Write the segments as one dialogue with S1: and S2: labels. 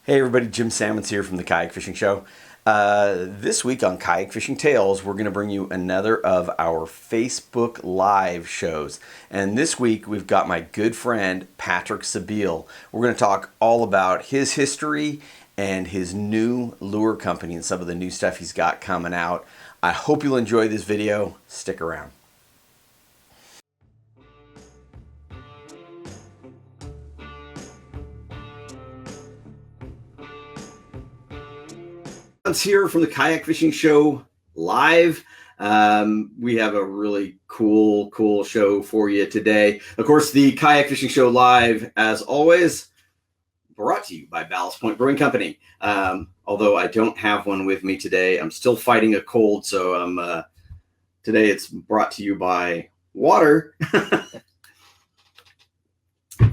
S1: Hey everybody, Jim Sammons here from the Kayak Fishing Show. This week on Kayak Fishing Tales, we're going to bring you another of our Facebook Live shows. And this week we've got my good friend Patrick Sebile. We're going to talk all about his history and his new lure company and some of the new stuff he's got coming out. I hope you'll enjoy this video. Stick around. Here from the Kayak Fishing Show live. We have a really cool show for you today. Of course, the Kayak Fishing Show live, as always, brought to you by Ballast Point Brewing Company. Although I don't have one with me today, I'm still fighting a cold, so today it's brought to you by water.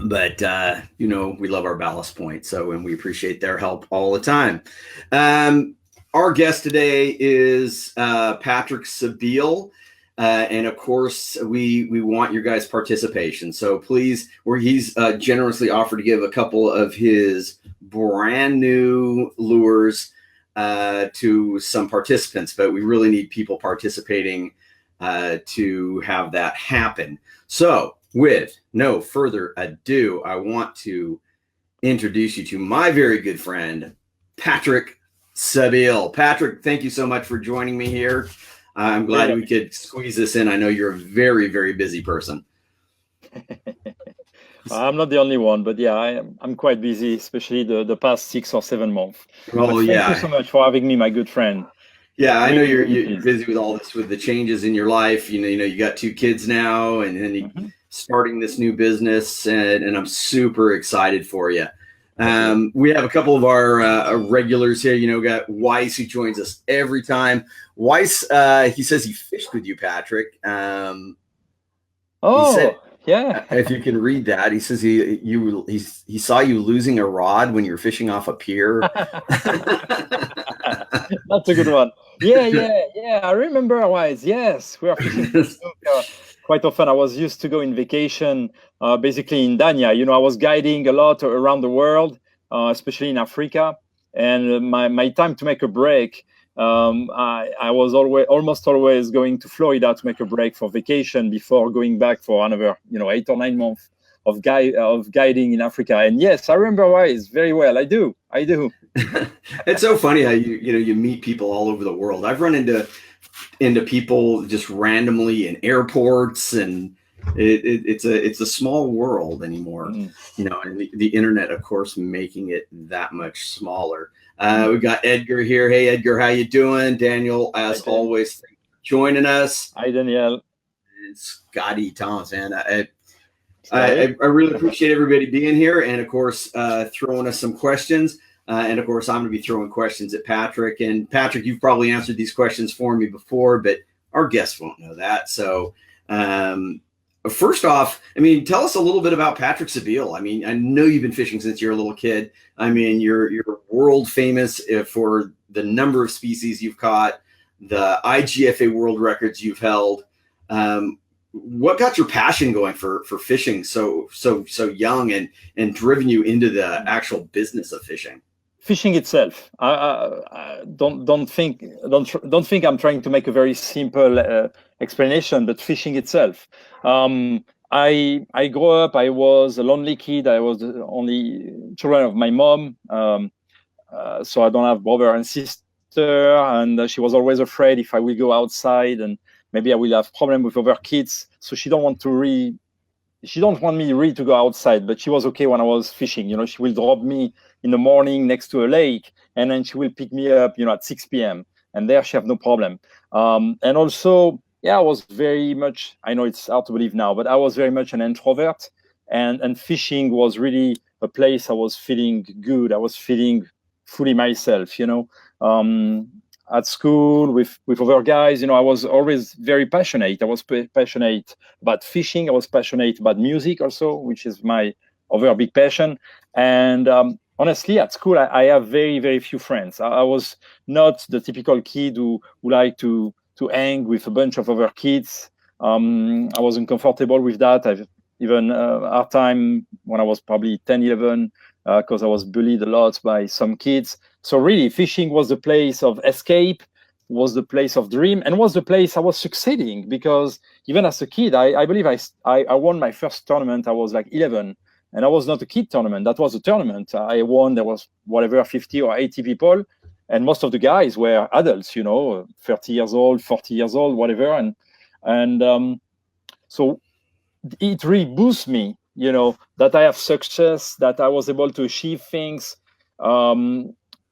S1: But we love our Ballast Point, and we appreciate their help all the time. Our guest today is Patrick Sebile, and of course, we want your guys' participation. So please, he's generously offered to give a couple of his brand new lures to some participants, but we really need people participating to have that happen. So with no further ado, I want to introduce you to my very good friend, Patrick Sebile. Patrick, thank you so much for joining me here. I'm glad we could squeeze this in. I know you're a very, very busy person.
S2: I'm not the only one, but yeah, I'm quite busy, especially the past 6 or 7 months.
S1: Oh,
S2: thank you so much for having me, my good friend.
S1: Yeah, I know you're busy with all this, with the changes in your life. You got 2 kids now, and then you starting this new business, and I'm super excited for you. We have a couple of our regulars here. Got Weiss, who joins us every time. Weiss, he says he fished with you, Patrick. He said,
S2: yeah.
S1: If you can read that, he says he saw you losing a rod when you were fishing off a pier.
S2: That's a good one. Yeah. I remember Weiss. Yes, we are fishing quite often. I was used to go in vacation, basically in Dania. I was guiding a lot around the world, especially in Africa. And my time to make a break, I was almost always going to Florida to make a break for vacation before going back for another, 8 or 9 months of guiding in Africa. And yes, I remember Weiss very well. I do.
S1: It's so funny how you meet people all over the world. I've run into people just randomly in airports, and it's a small world anymore. And the internet, of course, making it that much smaller. We've got Edgar here. Hey Edgar, how you doing? Daniel, as always, joining us.
S2: Hi Daniel.
S1: And Scotty Thomas, man. I really appreciate everybody being here, and of course throwing us some questions. And of course, I'm going to be throwing questions at Patrick. And Patrick, you've probably answered these questions for me before, but our guests won't know that. So first off, tell us a little bit about Patrick Sebile. I know you've been fishing since you're a little kid. You're world famous for the number of species you've caught, the IGFA world records you've held. What got your passion going for fishing so young and driven you into the actual business of fishing?
S2: Fishing itself. I don't think I'm trying to make a very simple explanation, but fishing itself. I grew up. I was a lonely kid. I was the only children of my mom, so I don't have brother and sister. And she was always afraid if I will go outside and maybe I will have problem with other kids. So she don't want me really to go outside, but she was okay when I was fishing. She will drop me in the morning next to a lake, and then she will pick me up, at 6 p.m. And there she have no problem. And also, I was very much, I know it's hard to believe now, but I was very much an introvert, and fishing was really a place I was feeling good. I was feeling fully myself, at school with other guys. I was always very passionate. I was passionate about fishing. I was passionate about music also, which is my other big passion. And honestly, at school, I have very, very few friends. I was not the typical kid who liked to hang with a bunch of other kids. I wasn't comfortable with that. I've even hard time when I was probably 10, 11 because I was bullied a lot by some kids. So really, fishing was the place of escape, was the place of dream, and was the place I was succeeding, because even as a kid, I believe I won my first tournament. I was like 11, and I was not a kid tournament. That was a tournament. I won. There was whatever 50 or 80 people, and most of the guys were adults, 30 years old, 40 years old, whatever. And so it really boosts me, that I have success, that I was able to achieve things.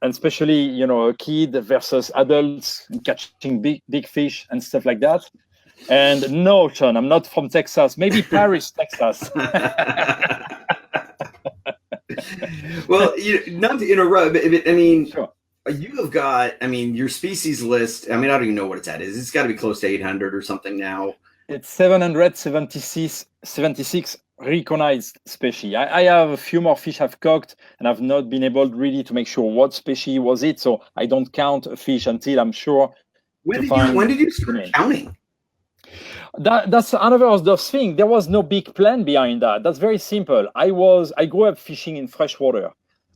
S2: And especially, a kid versus adults catching big fish and stuff like that. And no, Sean, I'm not from Texas. Maybe Paris, Texas.
S1: Well, not to interrupt, but I mean,
S2: sure.
S1: You have got, your species list. I don't even know what it's at. It's got to be close to 800 or something now.
S2: It's 776 recognized species. I have a few more fish I've cooked, and I've not been able really to make sure what species was it. So I don't count a fish until I'm sure.
S1: When did you start counting?
S2: That's another of those things. There was no big plan behind that. That's very simple. I grew up fishing in freshwater.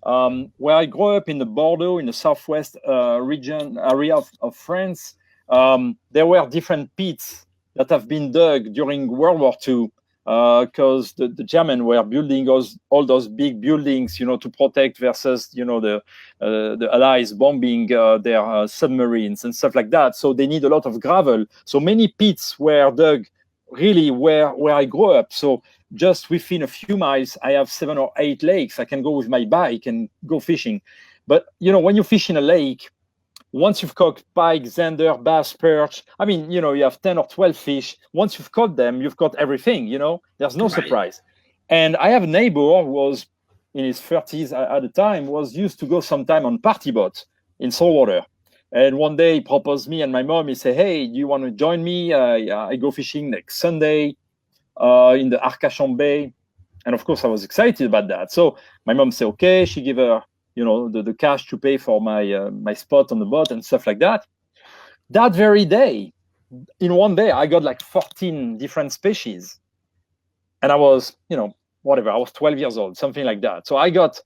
S2: Where I grew up in the Bordeaux, in the southwest area of France, there were different pits that have been dug during World War II, because the Germans were building all those big buildings, to protect versus, the Allies bombing their submarines and stuff like that. So they need a lot of gravel. So many pits were dug really where I grew up. So just within a few miles, I have 7 or 8 lakes. I can go with my bike and go fishing. But, when you fish in a lake, once you've caught pike, zander, bass, perch, you have 10 or 12 fish. Once you've caught them, you've got everything, there's no surprise. And I have a neighbor who was in his 30s at the time, was used to go sometime on party boat in saltwater. And one day he proposed me and my mom. He said, "Hey, do you want to join me? I go fishing next Sunday in the Arcachon Bay." And of course, I was excited about that. So my mom said, okay. She gave her, the cash to pay for my spot on the boat and stuff like that. That very day, in one day, I got like 14 different species. And I was, whatever, I was 12 years old, something like that. So I got,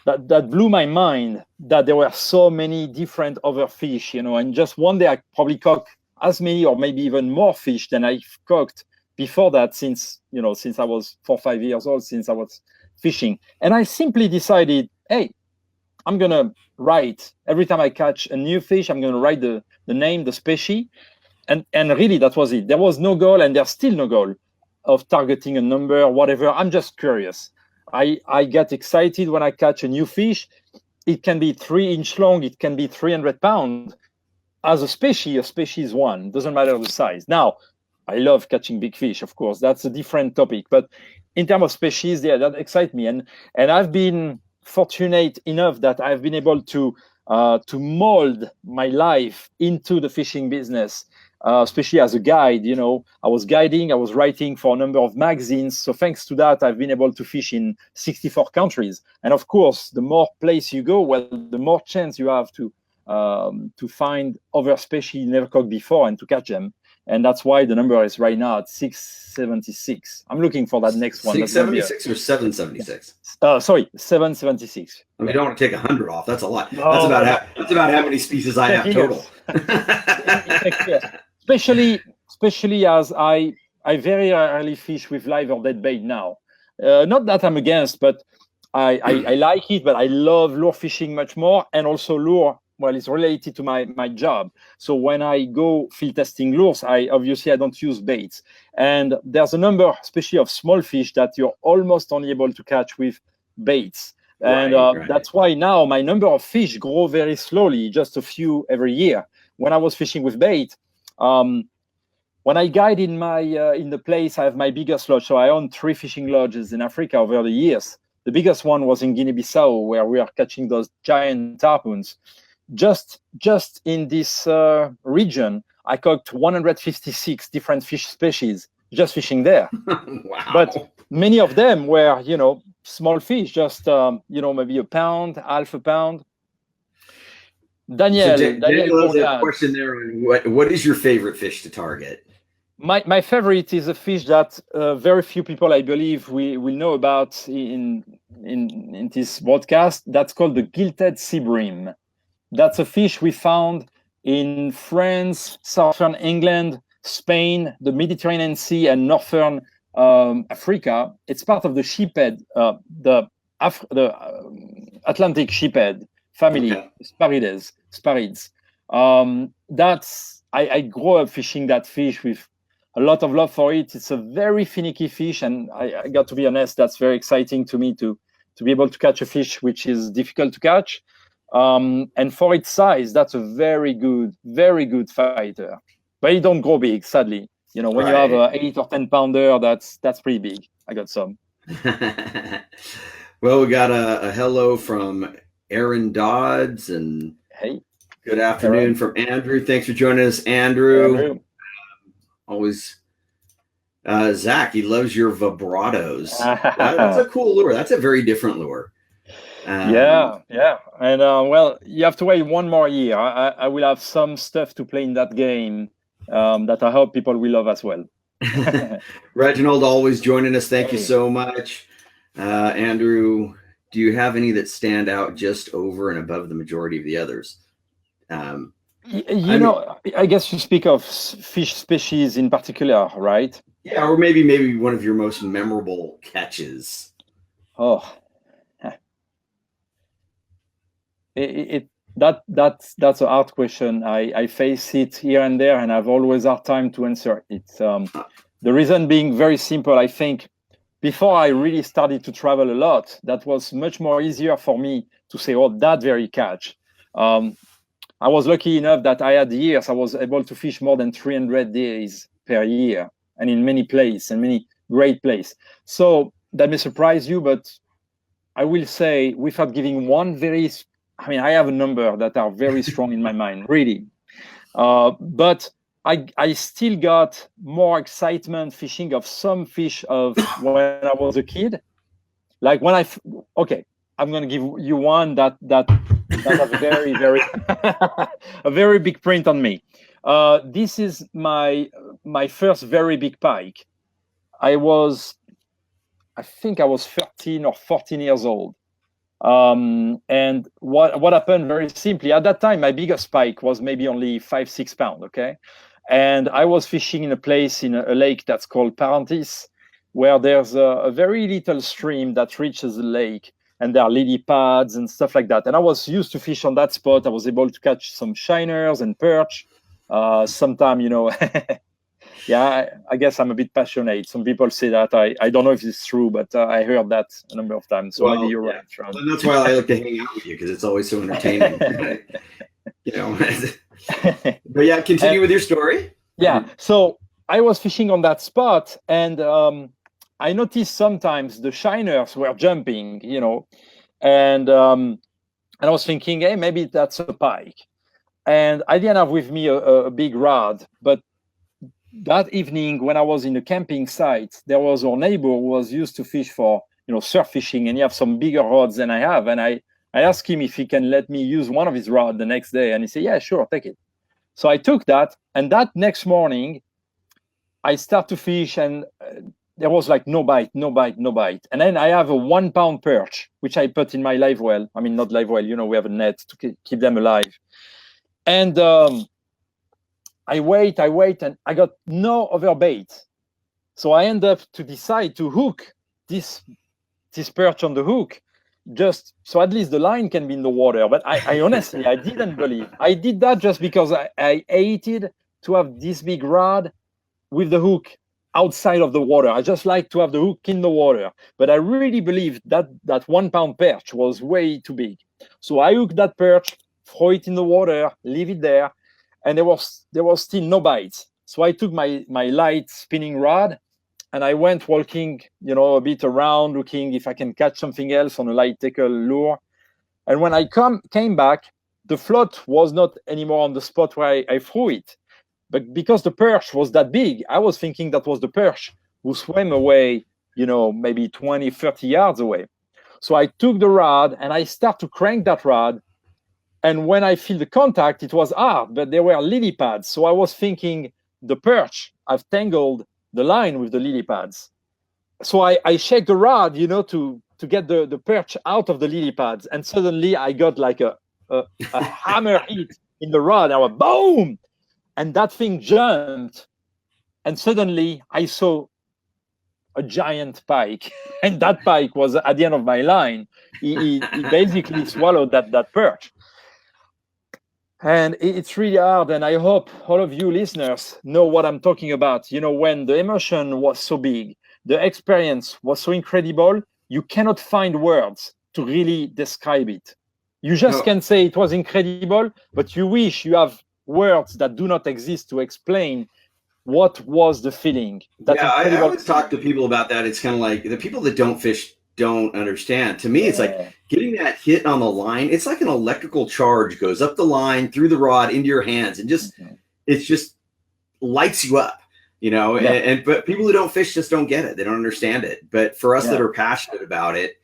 S2: that blew my mind that there were so many different other fish, and just one day I probably caught as many or maybe even more fish than I've caught before that, since I was 4 or 5 years old, since I was fishing. And I simply decided, hey, I'm going to write, every time I catch a new fish, I'm going to write the name, the species. And really, that was it. There was no goal, and there's still no goal of targeting a number, whatever. I'm just curious. I get excited when I catch a new fish. It can be 3-inch long. It can be 300 pounds. As a species one. Doesn't matter the size. Now, I love catching big fish, of course. That's a different topic. But in terms of species, yeah, that excites me. And I've been fortunate enough that I've been able to mold my life into the fishing business, especially as a guide. I was guiding, I was writing for a number of magazines. So thanks to that, I've been able to fish in 64 countries. And of course, the more place you go, well, the more chance you have to find other species you never caught before and to catch them. And that's why the number is right now at 676. I'm looking for that next one.
S1: 676 or 776?
S2: Sorry, 776.
S1: I don't want to take 100 off. That's a lot. No, that's about how many species I have total. Especially as I very rarely fish with live or dead bait now. Not that I'm against, but I like it, but I love lure fishing much more. And also lure, well, it's related to my job. So when I go field testing lures, I don't use baits. And there's a number, especially of small fish, that you're almost only able to catch with baits. And right. That's why now my number of fish grow very slowly, just a few every year. When I was fishing with bait, when I guide in the place, I have my biggest lodge. So I own 3 fishing lodges in Africa over the years. The biggest one was in Guinea-Bissau, where we are catching those giant harpoons. Just in this region, I caught 156 different fish species just fishing there. Wow.
S2: But many of them were, small fish, just, maybe a pound, half a pound. Daniel
S1: has a question there on what is your favorite fish to target?
S2: My favorite is a fish that very few people, I believe, will know about in this podcast. That's called the gilted sea bream. That's a fish we found in France, southern England, Spain, the Mediterranean Sea, and northern Africa. It's part of the sheephead, the Atlantic sheephead family, okay. Sparides. I grew up fishing that fish with a lot of love for it. It's a very finicky fish, and I got to be honest, that's very exciting to me to be able to catch a fish which is difficult to catch. And for its size, that's a very good fighter. But it don't grow big, sadly. You know, when you have a 8 or 10 pounder, that's pretty big. I got some.
S1: Well, we got a hello from Eron Dodds, and
S2: hey,
S1: good afternoon Eron. From Andrew. Thanks for joining us, Andrew. Always, Zach, he loves your vibratos. That's a cool lure. That's a very different lure.
S2: Yeah. And well, you have to wait one more year. I will have some stuff to play in that game that I hope people will love as well.
S1: Reginald, always joining us. Thank you so much. Andrew, do you have any that stand out just over and above the majority of the others?
S2: I guess you speak of fish species in particular, right?
S1: Yeah, or maybe one of your most memorable catches.
S2: Oh, that's a hard question. I face it here and there, and I've always hard time to answer it. The reason being very simple. I think before I really started to travel a lot, that was much more easier for me to say, oh, that very catch. I was lucky enough that I had years I was able to fish more than 300 days per year, and in many places, and many great places. So that may surprise you, but I will say, without giving one I have a number that are very strong in my mind, really. But I still got more excitement fishing of some fish of when I was a kid. Like when I'm going to give you one that has a very, very, a very big print on me. This is my first very big pike. I think I was 13 or 14 years old. And what happened very simply, at that time, my biggest pike was maybe only 5-6 pounds, okay? And I was fishing in a place in a lake that's called Parentis, where there's a very little stream that reaches the lake, and there are lily pads and stuff like that. And I was used to fish on that spot. I was able to catch some shiners and perch. Sometime, yeah, I guess I'm a bit passionate. Some people say that. I don't know if it's true, but I heard that a number of times. So maybe you're right, Sean.
S1: And that's why I like to hang out with you, because it's always so entertaining. But yeah, continue with your story.
S2: Yeah. So I was fishing on that spot, and I noticed sometimes the shiners were jumping, and I was thinking, hey, maybe that's a pike. And I didn't have with me a big rod, but that evening when I was in the camping site, there was our neighbor who was used to fish for, surf fishing, and he have some bigger rods than I have. And I asked him if he can let me use one of his rods the next day. And he said, yeah, sure, take it. So I took that. And that next morning, I start to fish, and there was like no bite. And then I have a 1 pound perch, which I put in my live well. I mean, not live well, we have a net to keep them alive. And I wait, and I got no other bait. So I end up to decide to hook this perch on the hook, just so at least the line can be in the water. But I honestly, I didn't believe. I did that just because I hated to have this big rod with the hook outside of the water. I just like to have the hook in the water. But I really believed that 1 pound perch was way too big. So I hooked that perch, throw it in the water, leave it there. And there was still no bites. So I took my light spinning rod, and I went walking, a bit around, looking if I can catch something else on a light tackle lure. And when I came back, the float was not anymore on the spot where I threw it. But because the perch was that big, I was thinking that was the perch who swam away, maybe 20, 30 yards away. So I took the rod, and I start to crank that rod. And when I feel the contact, it was hard, but there were lily pads. So I was thinking the perch I've tangled the line with the lily pads. So I shake the rod, to get the perch out of the lily pads, and suddenly I got like a hammer hit in the rod. I went boom, and that thing jumped, and suddenly I saw a giant pike, and that pike was at the end of my line. He basically swallowed that perch. And it's really hard, and I hope all of you listeners know what I'm talking about. When the emotion was so big, the experience was so incredible, you cannot find words to really describe it. You just can say it was incredible, but you wish you have words that do not exist to explain what was the feeling.
S1: I always talk to people about that. It's kind of like the people that don't fish don't understand. To me, it's like getting that hit on the line. It's like an electrical charge goes up the line, through the rod, into your hands, and it just lights you up, but people who don't fish just don't get it. They don't understand it. But for us that are passionate about it,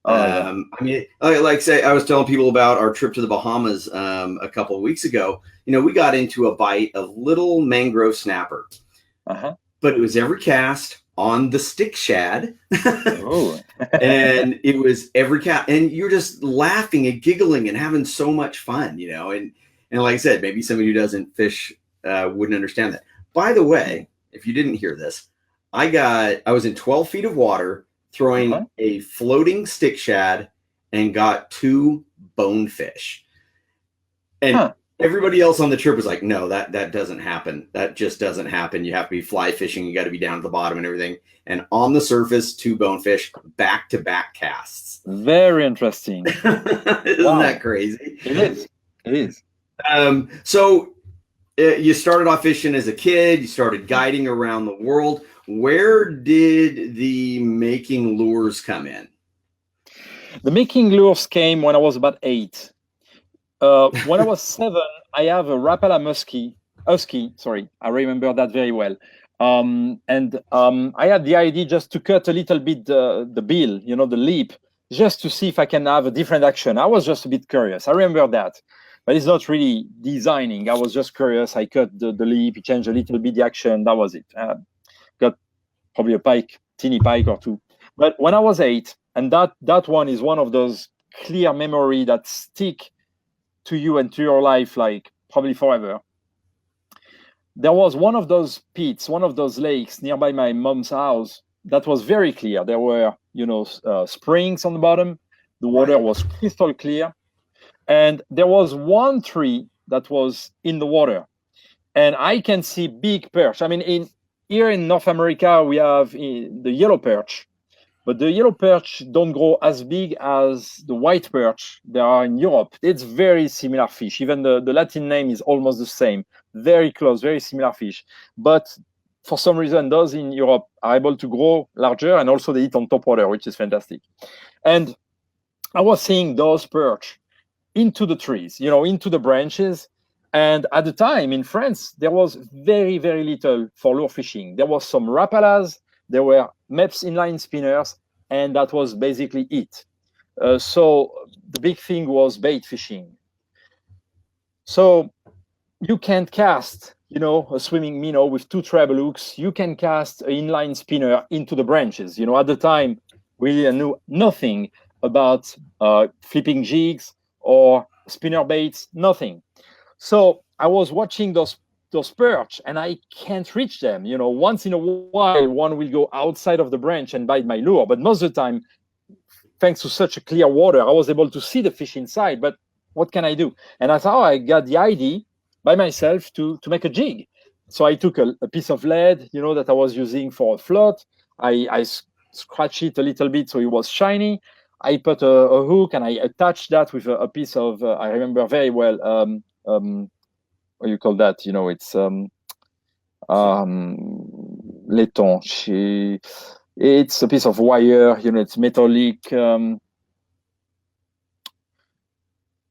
S1: I mean, like say, I was telling people about our trip to the Bahamas a couple of weeks ago. We got into a bite of little mangrove snapper, but it was every cast on the stick shad. And it was every cast, and you're just laughing and giggling and having so much fun, and like I said, maybe somebody who doesn't fish wouldn't understand that. By the way, if you didn't hear this, I was in 12 feet of water throwing a floating stick shad and got 2 bonefish. And everybody else on the trip was like, no, that doesn't happen. That just doesn't happen. You have to be fly fishing. You got to be down at the bottom and everything. And on the surface, 2 bonefish, back-to-back casts.
S2: Very interesting.
S1: Isn't that crazy?
S2: It is.
S1: So you started off fishing as a kid. You started guiding around the world. Where did the making lures come in?
S2: The making lures came when I was about 8. When I was 7, I have a Rapala husky. Sorry, I remember that very well. I had the idea just to cut a little bit the bill, the lip, just to see if I can have a different action. I was just a bit curious. I remember that, but it's not really designing. I was just curious. I cut the lip, changed a little bit the action. That was it. Got probably a teeny pike or 2. But when I was 8, and that one is one of those clear memory that stick to you and to your life, like probably forever. There was one of those pits, one of those lakes nearby my mom's house that was very clear. There were, springs on the bottom. The water was crystal clear. And there was one tree that was in the water. And I can see big perch. I mean, here in North America, we have the yellow perch. But the yellow perch don't grow as big as the white perch there are in Europe. It's very similar fish. Even the Latin name is almost the same. Very close, very similar fish. But for some reason, those in Europe are able to grow larger, and also they eat on top water, which is fantastic. And I was seeing those perch into the trees, into the branches. And at the time in France, there was very, very little for lure fishing. There was some rapalas, there were Mepps inline spinners, and that was basically it. So the big thing was bait fishing. So you can't cast, a swimming minnow with 2 treble hooks. You can cast an inline spinner into the branches. At the time, we knew nothing about flipping jigs or spinner baits, nothing. So I was watching those perch, and I can't reach them. Once in a while, one will go outside of the branch and bite my lure. But most of the time, thanks to such a clear water, I was able to see the fish inside. But what can I do? And that's how I got the idea by myself to make a jig. So I took a piece of lead, that I was using for a float. I scratched it a little bit so it was shiny. I put a hook, and I attached that with a piece of, I remember very well, what you call that? It's laiton. It's a piece of wire. It's metallic.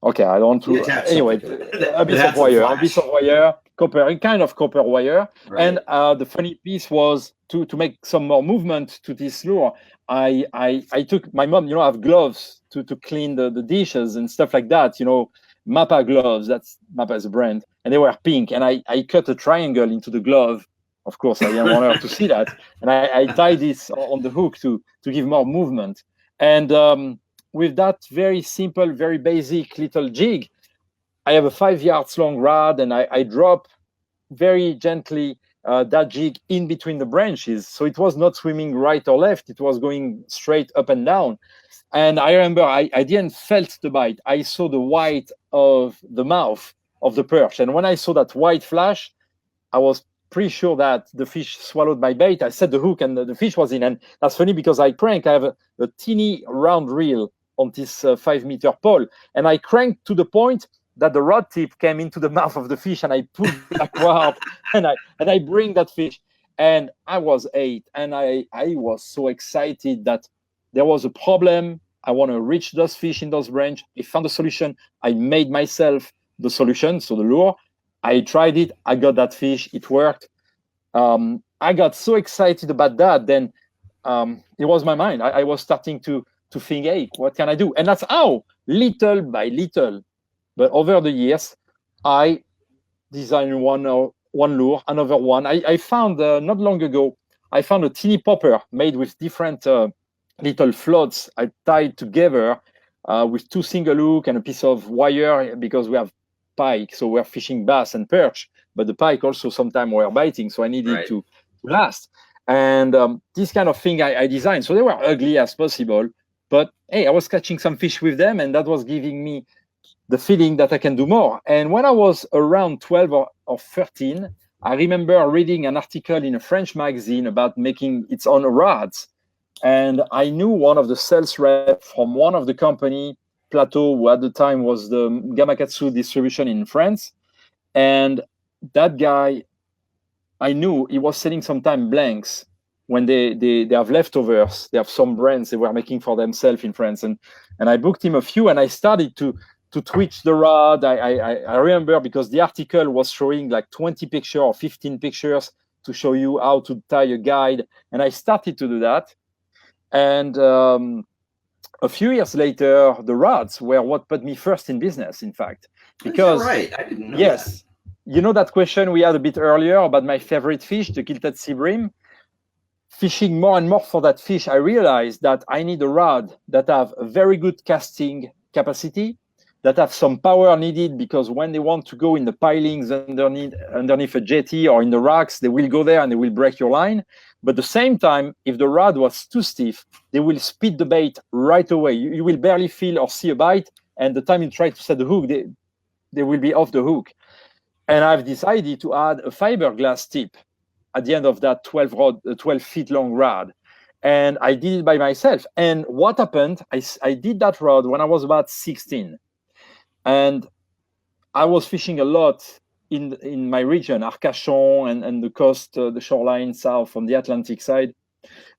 S2: Okay, I don't want to. Anyway, a piece of wire, copper, kind of copper wire. Right. And the funny piece was to make some more movement to this lure. I took my mom. I have gloves to clean the dishes and stuff like that. Mappa gloves. That's Mappa is a brand, and they were pink. And I cut a triangle into the glove Of course, I didn't want her to see that. And I tied this on the hook to give more movement. And with that very simple, very basic little jig, I have a 5 yards long rod, and I drop very gently that jig in between the branches. So it was not swimming right or left. It was going straight up and down. And I remember I didn't felt the bite. I saw the white of the mouth of the perch. And when I saw that white flash, I was pretty sure that the fish swallowed my bait. I set the hook and the fish was in. And that's funny because I have a teeny round reel on this 5-meter pole. And I cranked to the point that the rod tip came into the mouth of the fish, and I pulled backward and I bring that fish. And I was 8, and I was so excited that there was a problem. I want to reach those fish in those branches. I found a solution. I made myself the solution, so the lure. I tried it. I got that fish. It worked. I got so excited about that. Then it was my mind. I was starting to think, hey, what can I do? And that's how, little by little, but over the years, I designed one lure, another one. I found not long ago, I found a teeny popper made with different little floats I tied together with 2 single hook and a piece of wire, because we have pike, so we're fishing bass and perch, but the pike also sometimes were biting, so I needed to last. And this kind of thing I designed. So they were ugly as possible, but hey, I was catching some fish with them, and that was giving me the feeling that I can do more. And when I was around 12 or 13, I remember reading an article in a French magazine about making its own rods. And I knew one of the sales reps from one of the company, Plateau, who at the time was the Gamakatsu distribution in France. And that guy, I knew he was selling sometime blanks when they have leftovers. They have some brands they were making for themselves in France. And I booked him a few, and I started to twitch the rod. I remember because the article was showing like 20 pictures or 15 pictures to show you how to tie a guide. And I started to do that. And a few years later, the rods were what put me first in business, in fact. Because,
S1: right? I didn't know
S2: yes, that. You know that question we had a bit earlier about my favorite fish, the gilded sea bream? Fishing more and more for that fish, I realized that I need a rod that have a very good casting capacity, that have some power needed, because when they want to go in the pilings underneath a jetty or in the rocks, they will go there and they will break your line. But at the same time, if the rod was too stiff, they will spit the bait right away. You will barely feel or see a bite, and the time you try to set the hook, they will be off the hook. And I've decided to add a fiberglass tip at the end of that 12 feet long rod. And I did it by myself. And what happened, I did that rod when I was about 16. And I was fishing a lot in my region, Arcachon and the coast, the shoreline south on the Atlantic side.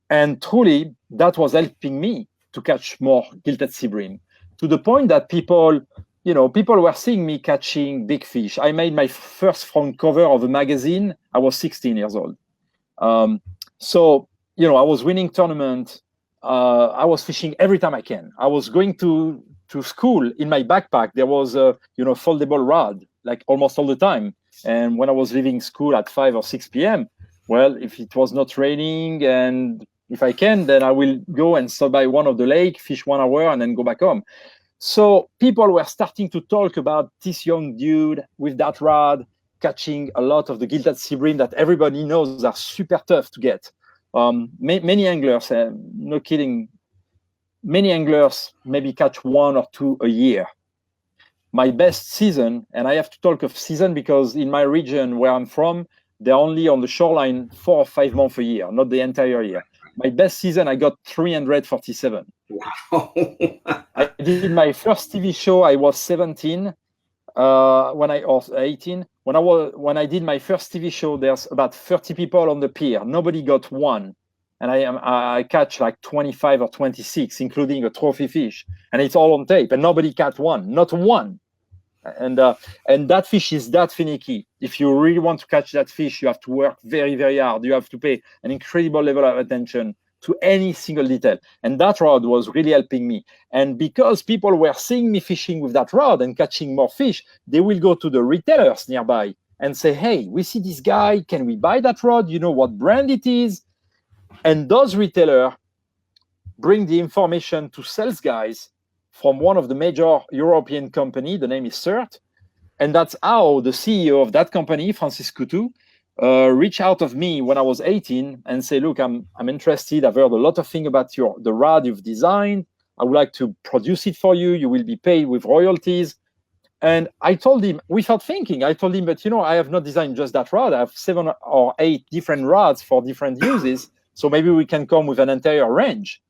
S2: And truly, that was helping me to catch more gilded sea bream, to the point that people were seeing me catching big fish. I made my first front cover of a magazine. I was 16 years old. So, I was winning tournament. I was fishing every time I can. I was going to school. In my backpack, there was a foldable rod, like almost all the time. And when I was leaving school at 5 or 6 p.m., well, if it was not raining and if I can, then I will go and stop by one of the lake, fish 1 hour, and then go back home. So people were starting to talk about this young dude with that rod catching a lot of the gilded sea bream that everybody knows are super tough to get. Many anglers, no kidding, many anglers maybe catch 1 or 2 a year. My best season, and I have to talk of season because in my region where I'm from, they're only on the shoreline 4 or 5 months a year, not the entire year. My best season, I got 347.
S1: Wow.
S2: I did my first TV show. I was 17 or 18. When I did my first TV show, there's about 30 people on the pier. Nobody got one. And I catch like 25 or 26, including a trophy fish. And it's all on tape. And nobody caught one, not one. And that fish is that finicky. If you really want to catch that fish, you have to work very, very hard. You have to pay an incredible level of attention to any single detail. And that rod was really helping me. And because people were seeing me fishing with that rod and catching more fish, they will go to the retailers nearby and say, hey, we see this guy, can we buy that rod? You know what brand it is? And those retailers bring the information to sales guys from one of the major European company. The name is CERT. And that's how the CEO of that company, Francis Coutu, reached out of me when I was 18 and say, look, I'm interested. I've heard a lot of things about the rod you've designed. I would like to produce it for you. You will be paid with royalties. And I told him, without thinking, but I have not designed just that rod. I have 7 or 8 different rods for different uses. So maybe we can come with an entire range.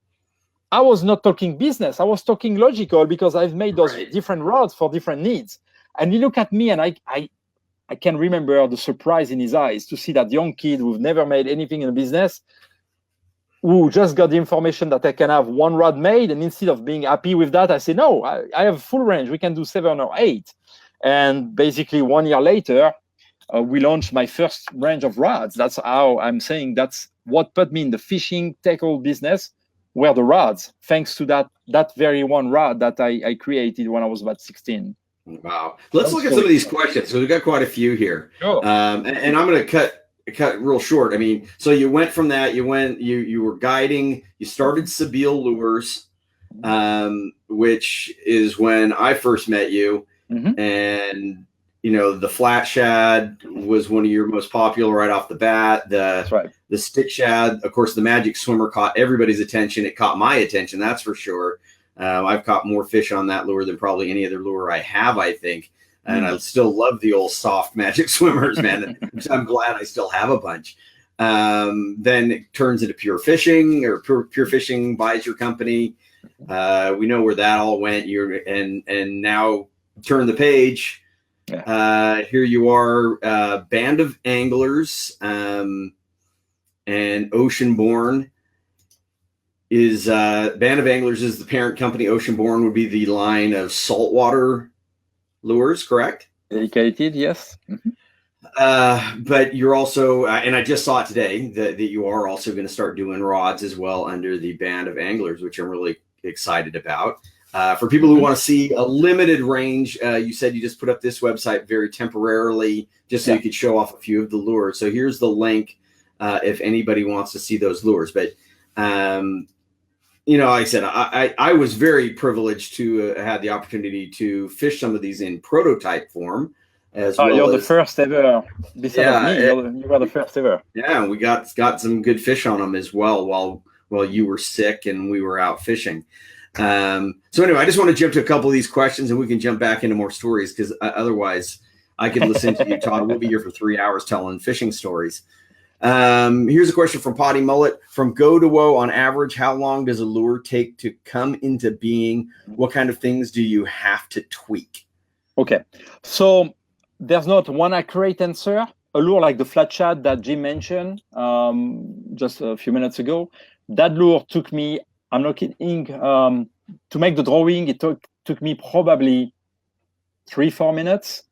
S2: I was not talking business. I was talking logical because I've made those different rods for different needs. And he looked at me, and I can remember the surprise in his eyes to see that young kid who've never made anything in a business, who just got the information that I can have 1 rod made. And instead of being happy with that, I said, no, I have full range. We can do 7 or 8. And basically 1 year later, we launched my first range of rods. That's how I'm saying that's what put me in the fishing tackle business, were the rods, thanks to that very one rod that I created when I was about 16.
S1: Wow. Let's look at some of these questions. So we've got quite a few here.
S2: Sure.
S1: And I'm going to cut real short. I mean, so you went from that, you were guiding, you started Sebile Lures, which is when I first met you. Mm-hmm. And, the flat shad was one of your most popular right off the bat.
S2: That's right.
S1: The stick shad, of course, the Magic Swimmer caught everybody's attention. It caught my attention, that's for sure. I've caught more fish on that lure than probably any other lure I have, I think. And I still love the old soft Magic Swimmers, man. I'm glad I still have a bunch. Then it turns into Pure Fishing, or Pure Fishing buys your company. We know where that all went. And now turn the page. Here you are, Band of Anglers, and Oceanborn is Band of Anglers is the parent company. Oceanborn would be the line of saltwater lures, correct?
S2: Dedicated, yes. Mm-hmm.
S1: But you're also, and I just saw it today, that you are also going to start doing rods as well under the Band of Anglers, which I'm really excited about. For people who want to see a limited range, you said you just put up this website very temporarily, just so you could show off a few of the lures. So here's the link if anybody wants to see those lures. But, like I said, I was very privileged to have the opportunity to fish some of these in prototype form.
S2: You're the first ever. Besides me, you were the first ever.
S1: Yeah, we got some good fish on them as well while you were sick and we were out fishing. So anyway, I just want to jump to a couple of these questions and we can jump back into more stories, because otherwise I could listen to you, Todd. We'll be here for 3 hours telling fishing stories. Here's a question from Potty Mullet. From go to woe, on average, how long does a lure take to come into being? What kind of things do you have to tweak?
S2: Okay, so there's not one accurate answer. A lure like the flat shad that Jim mentioned just a few minutes ago, that lure took me, I'm not kidding, to make the drawing, it took me probably 3-4 minutes.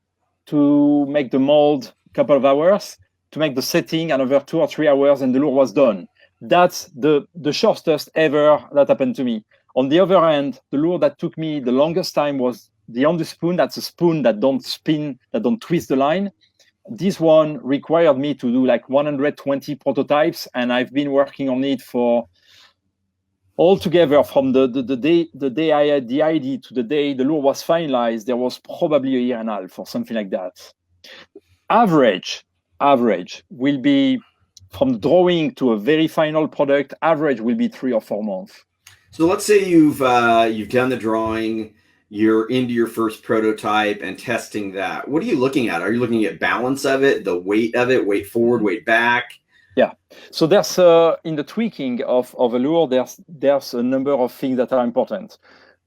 S2: To make the mold, a couple of hours. To make the setting, another 2 or 3 hours, and the lure was done. That's the shortest ever that happened to me. On the other hand, the lure that took me the longest time was the Undo spoon. That's a spoon that don't spin, that don't twist the line. This one required me to do like 120 prototypes, and I've been working on it for altogether from the day I had the idea to the day the lure was finalized. There was probably a year and a half or something like that. Average will be, from drawing to a very final product, average will be 3 or 4 months.
S1: So let's say you've done the drawing, you're into your first prototype and testing that. What are you looking at? Are you looking at balance of it, the weight of it, weight forward, weight back?
S2: Yeah. So there's in the tweaking of a lure, there's a number of things that are important.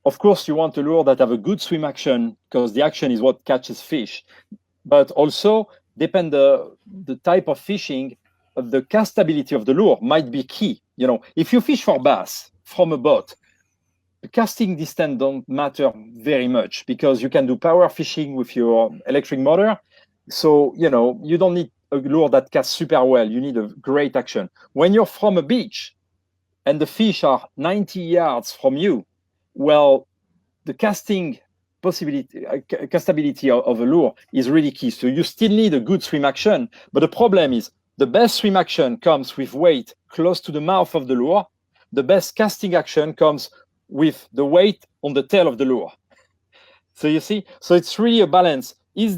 S2: Of course, you want a lure that have a good swim action, because the action is what catches fish. But also, depend the type of fishing, the castability of the lure might be key. If you fish for bass from a boat, the casting distance don't matter very much, because you can do power fishing with your electric motor. So, you don't need a lure that casts super well. You need a great action. When you're from a beach and the fish are 90 yards from you, well, the casting castability of a lure is really key. So you still need a good swim action, but the problem is the best swim action comes with weight close to the mouth of the lure. The best casting action comes with the weight on the tail of the lure. So you see, so it's really a balance. Is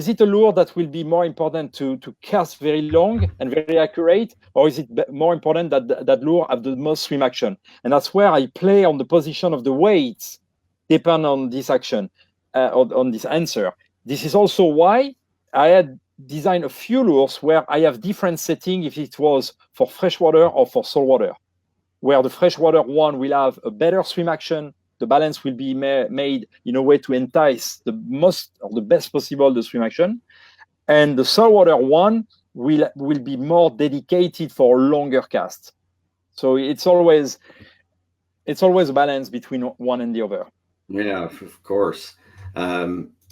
S2: it a lure that will be more important to cast very long and very accurate, or is it more important that lure have the most swim action? And that's where I play on the position of the weights, depend on this action, on this answer. This is also why I had designed a few lures where I have different setting if it was for freshwater or for saltwater, where the freshwater one will have a better swim action. The balance will be made in a way to entice the most or the best possible the swim action, and the saltwater one will be more dedicated for longer casts. So it's always a balance between one and the other.
S1: Yeah, of course.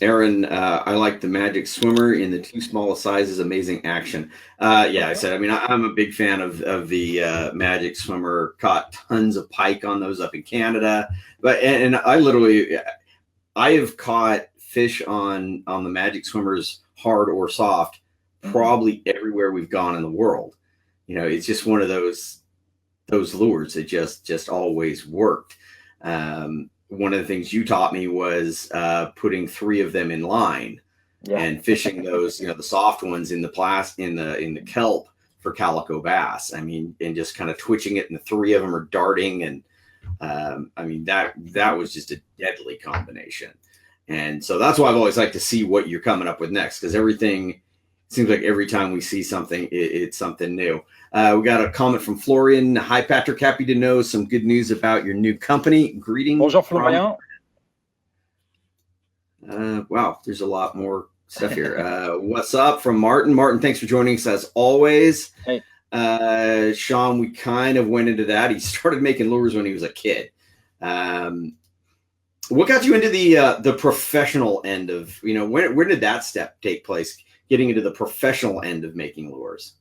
S1: Eron, I like the Magic Swimmer in the 2 smallest sizes. Amazing action. Yeah, I said. I mean, I'm a big fan of the Magic Swimmer. Caught tons of pike on those up in Canada, and I have caught fish on the Magic Swimmers, hard or soft, probably everywhere we've gone in the world. You know, it's just one of those lures that just always worked. One of the things you taught me was putting 3 of them in line and fishing those, the soft ones in the kelp for calico bass. I mean, and just kind of twitching it, and the 3 of them are darting, and I mean that was just a deadly combination. And so that's why I've always liked to see what you're coming up with next, because everything seems like every time we see something, it's something new. We got a comment from Florian. Hi, Patrick. Happy to know some good news about your new company. Greetings.
S2: Bonjour, Florian.
S1: Wow, there's a lot more stuff here. What's up from Martin? Martin, thanks for joining us as always.
S2: Hey.
S1: Sean, we kind of went into that. He started making lures when he was a kid. What got you into the professional end of, when did that step take place? Getting into the professional end of making lures?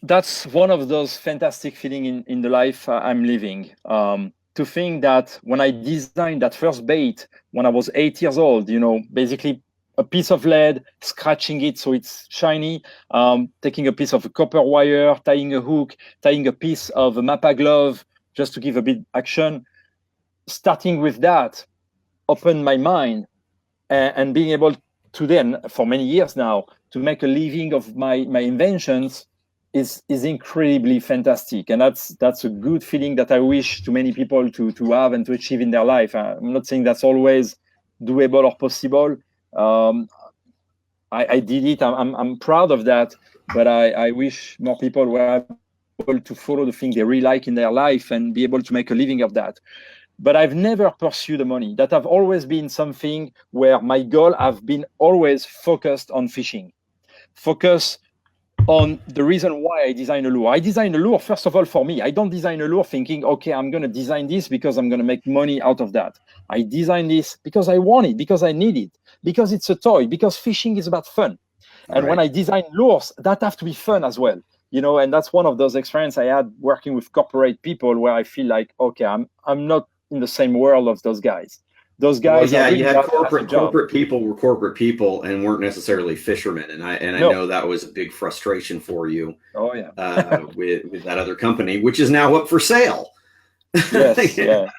S2: That's one of those fantastic feelings in the life I'm living. To think that when I designed that first bait when I was 8 years old, basically a piece of lead, scratching it so it's shiny, taking a piece of a copper wire, tying a hook, tying a piece of a Mappa glove just to give a bit action. Starting with that opened my mind, and being able to then, for many years now, to make a living of my inventions is incredibly fantastic. And that's a good feeling that I wish to many people to have and to achieve in their life. I'm not saying that's always doable or possible. I did it. I'm proud of that, but I wish more people were able to follow the thing they really like in their life and be able to make a living of that. But I've never pursued the money. That have always been something where my goal have been always focused on fishing. Focus on the reason why I design a lure. I design a lure, first of all, for me. I don't design a lure thinking, okay, I'm going to design this because I'm going to make money out of that. I design this because I want it, because I need it, because it's a toy, because fishing is about fun. And when I design lures, that have to be fun as well. And that's one of those experiences I had working with corporate people where I feel like, okay, I'm not in the same world of those guys. Those guys,
S1: well, you had corporate people were corporate people and weren't necessarily fishermen, and I know that was a big frustration for you.
S2: Oh yeah,
S1: with that other company, which is now up for sale.
S2: Yes, yeah.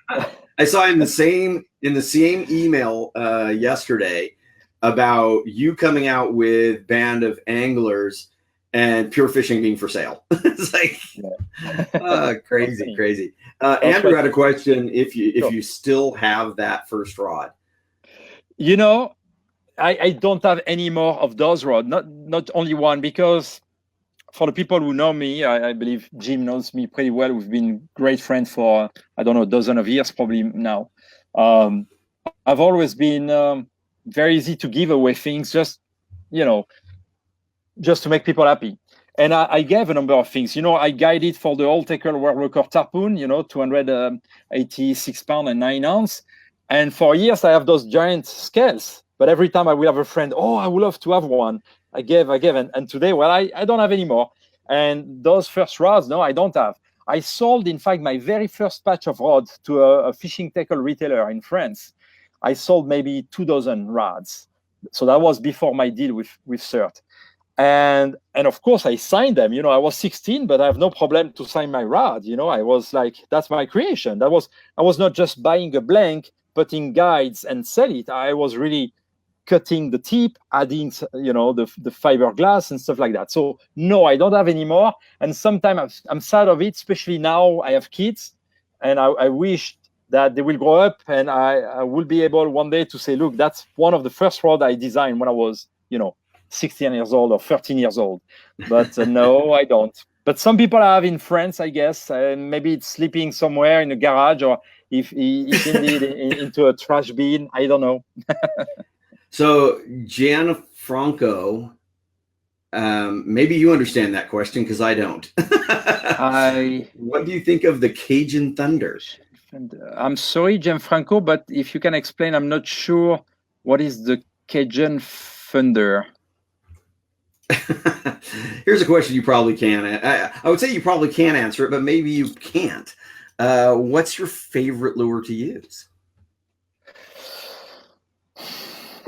S1: I saw in the same email yesterday about you coming out with Band of Anglers and Pure Fishing being for sale. It's like crazy. Andrew had a question. If you still have that first rod,
S2: I don't have any more of those rods. Not only one, because for the people who know me, I believe Jim knows me pretty well. We've been great friends for a dozen of years probably now. I've always been very easy to give away things, just to make people happy. And I gave a number of things. I guided for the Old Tackle World Record Harpoon, 286 pound and 9 ounce. And for years, I have those giant scales. But every time I will have a friend, I would love to have one. I gave. And today, I don't have any more. And those first rods, no, I don't have. I sold, in fact, my very first batch of rods to a fishing tackle retailer in France. I sold maybe 24 rods. So that was before my deal with CERT. And of course I signed them. I was 16, but I have no problem to sign my rod. I was like, that's my creation. I was not just buying a blank, putting guides and sell it. I was really cutting the tip, adding the fiberglass and stuff like that. So no, I don't have any more. And sometimes I'm sad of it, especially now I have kids, and I wish that they will grow up and I will be able one day to say, look, that's one of the first rods I designed when I was 16 years old or 13 years old. But no, I don't. But some people have in France, I guess. Maybe it's sleeping somewhere in a garage, or if indeed into a trash bin. I don't know.
S1: So Gianfranco, maybe you understand that question because I don't. What do you think of the Cajun Thunder?
S2: I'm sorry, Gianfranco, but if you can explain, I'm not sure what is the Cajun Thunder.
S1: Here's a question you probably can. I would say you probably can answer it, but maybe you can't. What's your favorite lure to use?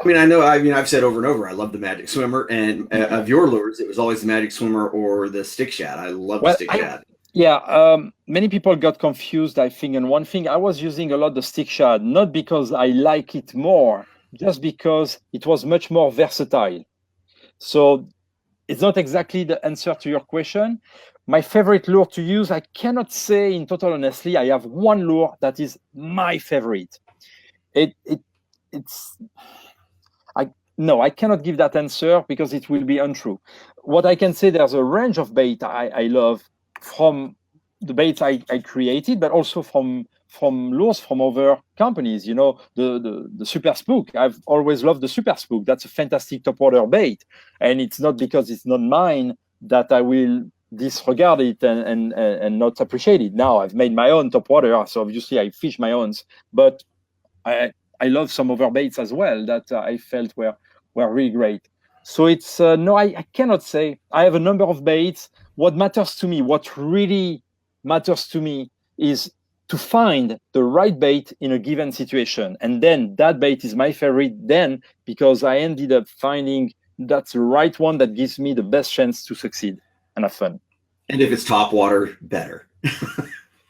S1: I've said over and over, I love the Magic Swimmer, and of your lures, it was always the Magic Swimmer or the Stick Shad. I love the Stick Shad.
S2: Yeah, many people got confused, I think. And one thing, I was using a lot the Stick Shad, not because I like it more, just because it was much more versatile. So it's not exactly the answer to your question. My favorite lure to use, I cannot say in total honesty, I have one lure that is my favorite. No, I cannot give that answer because it will be untrue. What I can say, there's a range of bait I love from the baits I created, but also from lures from other companies. The Super Spook. I've always loved the Super Spook. That's a fantastic topwater bait. And it's not because it's not mine that I will disregard it and not appreciate it. Now I've made my own topwater, so obviously I fish my own. But I love some other baits as well that I felt were really great. So it's no, I cannot say. I have a number of baits. What matters to me, what really matters to me, is to find the right bait in a given situation. And then that bait is my favorite then, because I ended up finding that's the right one that gives me the best chance to succeed and have fun.
S1: And if it's top water, better.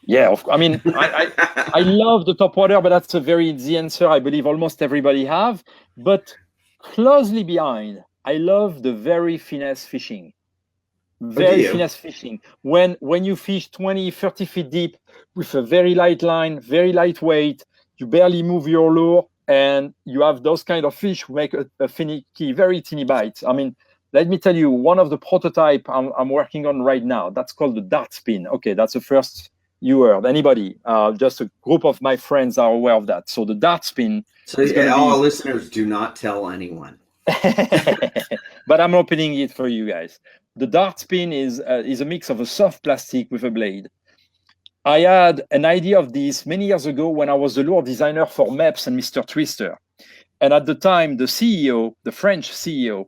S2: Yeah, I love the top water, but that's a very easy answer. I believe almost everybody have. But closely behind, I love the very finesse fishing. Very finesse fishing. When you fish 20, 30 feet deep with a very light line, very lightweight, you barely move your lure, and you have those kind of fish who make a finicky, very teeny bite. Let me tell you, one of the prototype I'm working on right now, that's called the dart spin. Okay, that's the first you heard. Anybody? Just a group of my friends are aware of that. So the dart spin.
S1: So all listeners, do not tell anyone.
S2: But I'm opening it for you guys. The dart spin is a mix of a soft plastic with a blade. I had an idea of this many years ago when I was the lure designer for Mepps and Mr. Twister. And at the time, the CEO, the French CEO,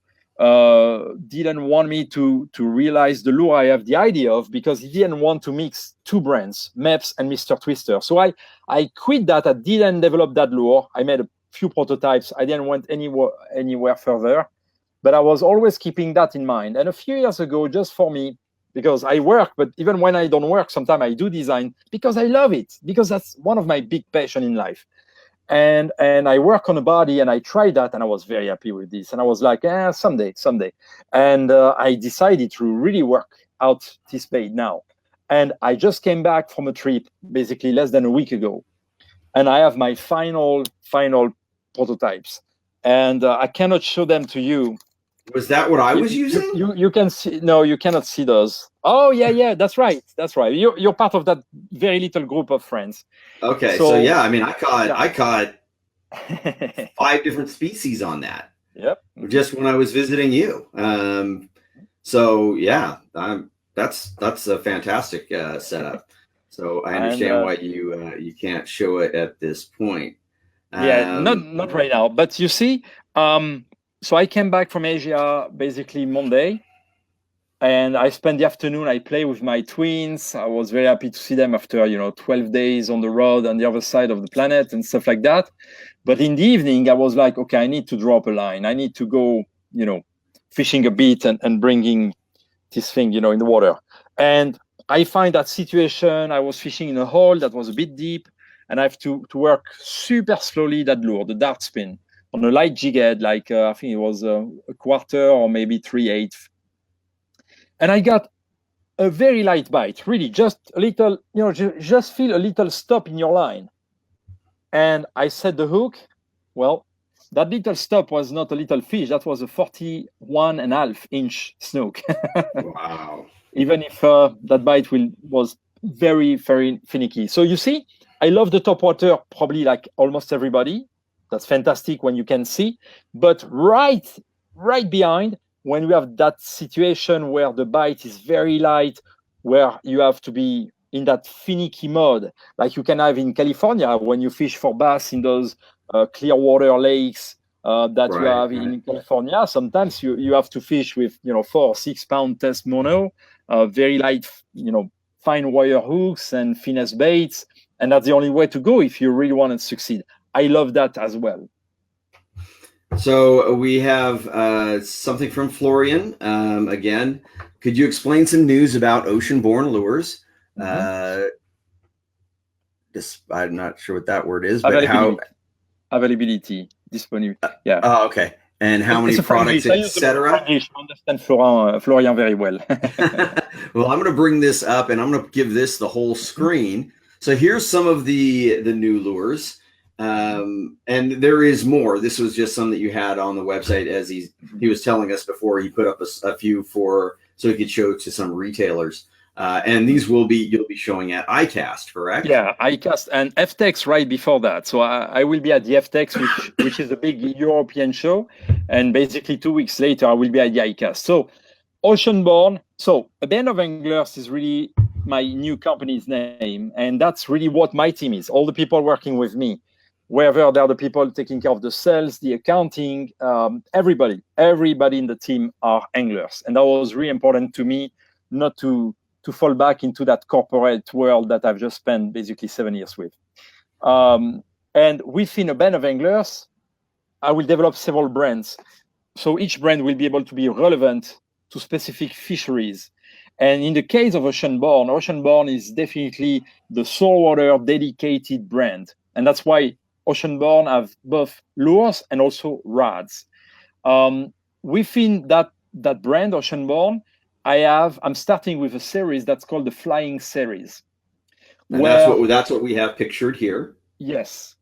S2: didn't want me to realize the lure I have the idea of, because he didn't want to mix two brands, Mepps and Mr. Twister. So I quit that. I didn't develop that lure. I made a few prototypes. I didn't want anywhere further, but I was always keeping that in mind. And a few years ago, just for me, because I work, but even when I don't work, sometimes I do design because I love it, because that's one of my big passion in life. And I work on a body, and I tried that, and I was very happy with this. And I was like, someday. And I decided to really work out this bait now. And I just came back from a trip, basically less than a week ago. And I have my final prototypes. And I cannot show them to you.
S1: Was that what I was using?
S2: You can see. No, you cannot see those. Oh, yeah, that's right. You're part of that very little group of friends.
S1: Okay, so yeah, I caught 5 different species on that.
S2: Yep.
S1: Just when I was visiting you. So yeah, that's a fantastic setup. So I understand why you can't show it at this point.
S2: Yeah, not right now. But you see, so I came back from Asia basically Monday, And I spent the afternoon, I play with my twins. I was very happy to see them after, 12 days on the road on the other side of the planet and stuff like that. But in the evening, I was like, okay, I need to drop a line. I need to go, fishing a bit and bringing this thing, in the water. And I find that situation, I was fishing in a hole that was a bit deep, and I have to work super slowly that lure, the dart spin, on a light jig head, like I think it was a quarter or maybe 3/8. And I got a very light bite, really, just a little, just feel a little stop in your line. And I set the hook. Well, that little stop was not a little fish. That was a 41.5-inch snook.
S1: Wow.
S2: Even if that bite was very, very finicky. So you see, I love the top water, probably like almost everybody. That's fantastic when you can see. But right behind, when we have that situation where the bite is very light, where you have to be in that finicky mode, like you can have in California when you fish for bass in those clear water lakes that you have in California. Sometimes you have to fish with 4 or 6 pound test mono, very light, fine wire hooks and finesse baits, and that's the only way to go if you really want to succeed. I love that as well.
S1: So we have something from Florian. Again, could you explain some news about ocean-borne lures? I'm not sure what that word is, but
S2: availability, disponible. Yeah.
S1: Oh, okay. And how many products, etc.
S2: I understand Florian very well.
S1: Well, I'm going to bring this up, and I'm going to give this the whole screen. So here's some of the new lures. And there is more. This was just some that you had on the website, as he was telling us before. He put up a few so he could show to some retailers. And these you'll be showing at ICAST, correct?
S2: Yeah, ICAST and FTEX right before that. So I will be at the FTEX, which is a big European show, and basically 2 weeks later I will be at the ICAST. So Oceanborne. So a Band of Anglers is really my new company's name, and that's really what my team is. All the people working with me, whether they're the people taking care of the sales, the accounting, everybody in the team are anglers, and that was really important to me, not to fall back into that corporate world that I've just spent basically 7 years with. And within a Band of Anglers, I will develop several brands. So each brand will be able to be relevant to specific fisheries. And in the case of Oceanborne is definitely the saltwater dedicated brand. And that's why Oceanborne have both lures and also rods. Within that brand, Oceanborne, I'm starting with a series that's called the Flying Series.
S1: And that's what we have pictured here.
S2: Yes.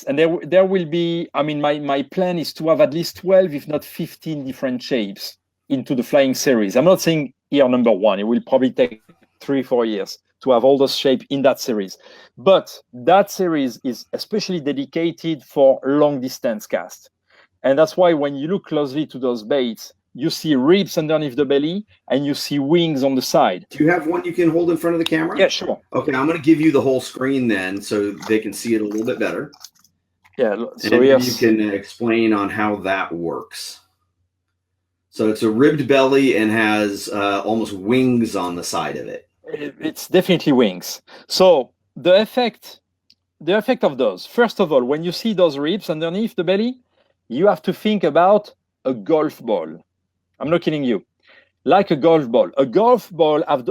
S2: And there will be, my plan is to have at least 12, if not 15 different shapes into the Flying Series. I'm not saying year number 1. It will probably take 3-4 years to have all those shapes in that series. But that series is especially dedicated for long distance cast. And that's why when you look closely to those baits, you see ribs underneath the belly and you see wings on the side.
S1: Do you have one you can hold in front of the camera?
S2: Yeah, sure.
S1: Okay, I'm going to give you the whole screen then so they can see it a little bit better.
S2: Yeah, so
S1: and you can explain on how that works. So it's a ribbed belly and has almost wings on the side of it.
S2: It's definitely wings. So the effect of those, first of all, when you see those ribs underneath the belly, you have to think about a golf ball. I'm not kidding you. Like a golf ball. A golf ball have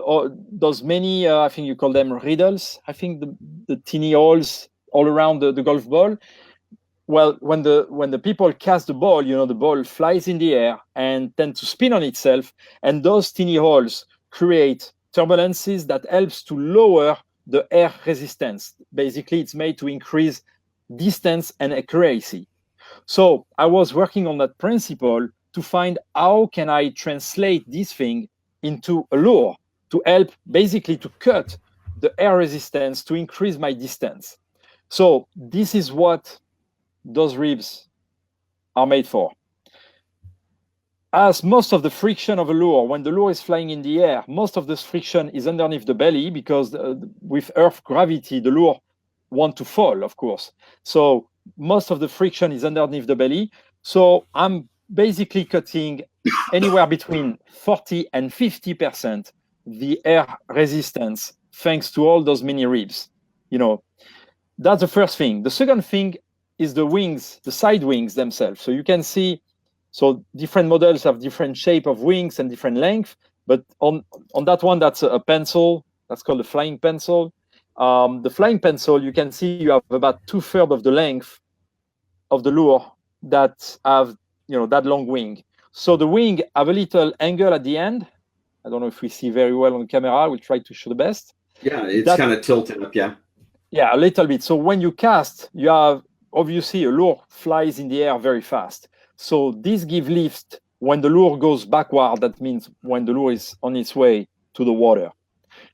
S2: those many, I think you call them riddles. I think the teeny holes all around the golf ball. Well, when the people cast the ball, the ball flies in the air and tends to spin on itself. And those teeny holes create turbulences that helps to lower the air resistance. Basically, it's made to increase distance and accuracy. So I was working on that principle to find how can I translate this thing into a lure to help basically to cut the air resistance to increase my distance. So this is what those ribs are made for. As most of the friction of a lure, when the lure is flying in the air, most of this friction is underneath the belly because with Earth gravity, the lure want to fall, of course. So most of the friction is underneath the belly. So I'm basically cutting anywhere between 40 and 50% the air resistance thanks to all those mini ribs. That's the first thing. The second thing is the wings, the side wings themselves. So you can see, so different models have different shape of wings and different length, but on that one, that's a pencil, that's called a flying pencil. The flying pencil, you can see you have about 2/3 of the length of the lure that have, that long wing. So the wing have a little angle at the end. I don't know if we see very well on camera. We'll try to show the best.
S1: Yeah, it's kind of tilted up, yeah.
S2: Yeah, a little bit. So when you cast, you have, obviously, a lure flies in the air very fast. So this gives lift when the lure goes backward. That means when the lure is on its way to the water.